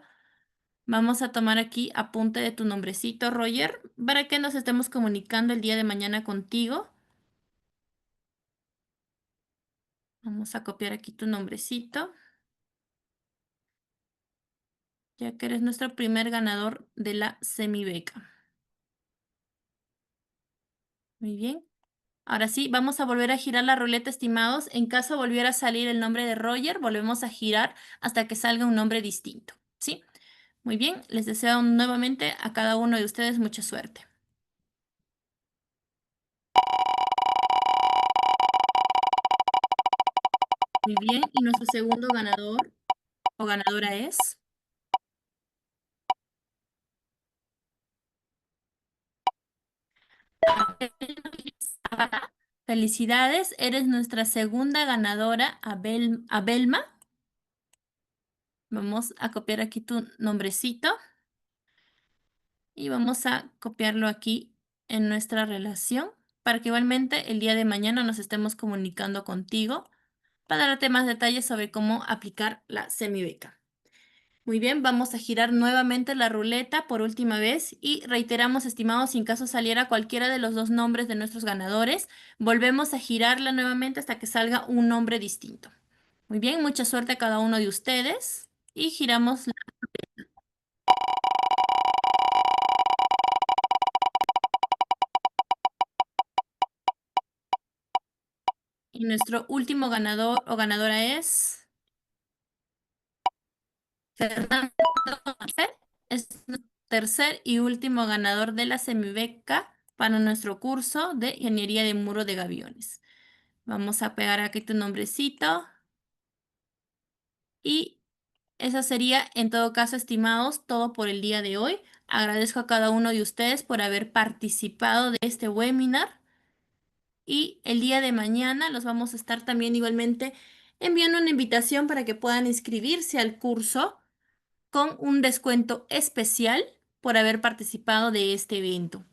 Speaker 1: Vamos a tomar aquí apunte de tu nombrecito, Roger, para que nos estemos comunicando el día de mañana contigo. Vamos a copiar aquí tu nombrecito, ya que eres nuestro primer ganador de la semibeca. Muy bien. Ahora sí, vamos a volver a girar la ruleta, estimados. En caso volviera a salir el nombre de Roger, volvemos a girar hasta que salga un nombre distinto, ¿sí? Muy bien, les deseo nuevamente a cada uno de ustedes mucha suerte. Muy bien, y nuestro segundo ganador o ganadora es... Felicidades, eres nuestra segunda ganadora, Abelma. Vamos a copiar aquí tu nombrecito y vamos a copiarlo aquí en nuestra relación para que igualmente el día de mañana nos estemos comunicando contigo para darte más detalles sobre cómo aplicar la semibeca. Muy bien, vamos a girar nuevamente la ruleta por última vez y reiteramos, estimados, si en caso saliera cualquiera de los dos nombres de nuestros ganadores, volvemos a girarla nuevamente hasta que salga un nombre distinto. Muy bien, mucha suerte a cada uno de ustedes y giramos y nuestro último ganador o ganadora es Fernando Macer. Es nuestro tercer y último ganador de la semibeca para nuestro curso de Ingeniería de Muro de Gaviones. Vamos a pegar aquí tu nombrecito y eso sería, en todo caso, estimados, todo por el día de hoy. Agradezco a cada uno de ustedes por haber participado de este webinar. Y el día de mañana los vamos a estar también igualmente enviando una invitación para que puedan inscribirse al curso con un descuento especial por haber participado de este evento.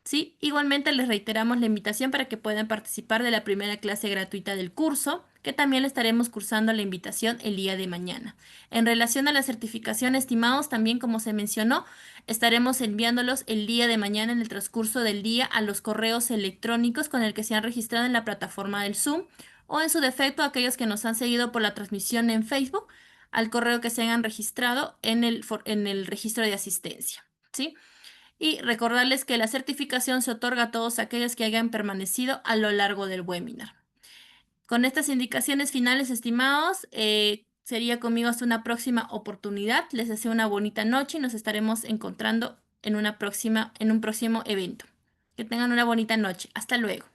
Speaker 1: ¿Sí? Igualmente les reiteramos la invitación para que puedan participar de la primera clase gratuita del curso, que también le estaremos cursando la invitación el día de mañana. En relación a la certificación, estimados, también como se mencionó, estaremos enviándolos el día de mañana en el transcurso del día a los correos electrónicos con el que se han registrado en la plataforma del Zoom o en su defecto aquellos que nos han seguido por la transmisión en Facebook al correo que se hayan registrado en el registro de asistencia. ¿Sí? Y recordarles que la certificación se otorga a todos aquellos que hayan permanecido a lo largo del webinar. Con estas indicaciones finales, estimados, sería conmigo hasta una próxima oportunidad. Les deseo una bonita noche y nos estaremos encontrando en un próximo evento. Que tengan una bonita noche. Hasta luego.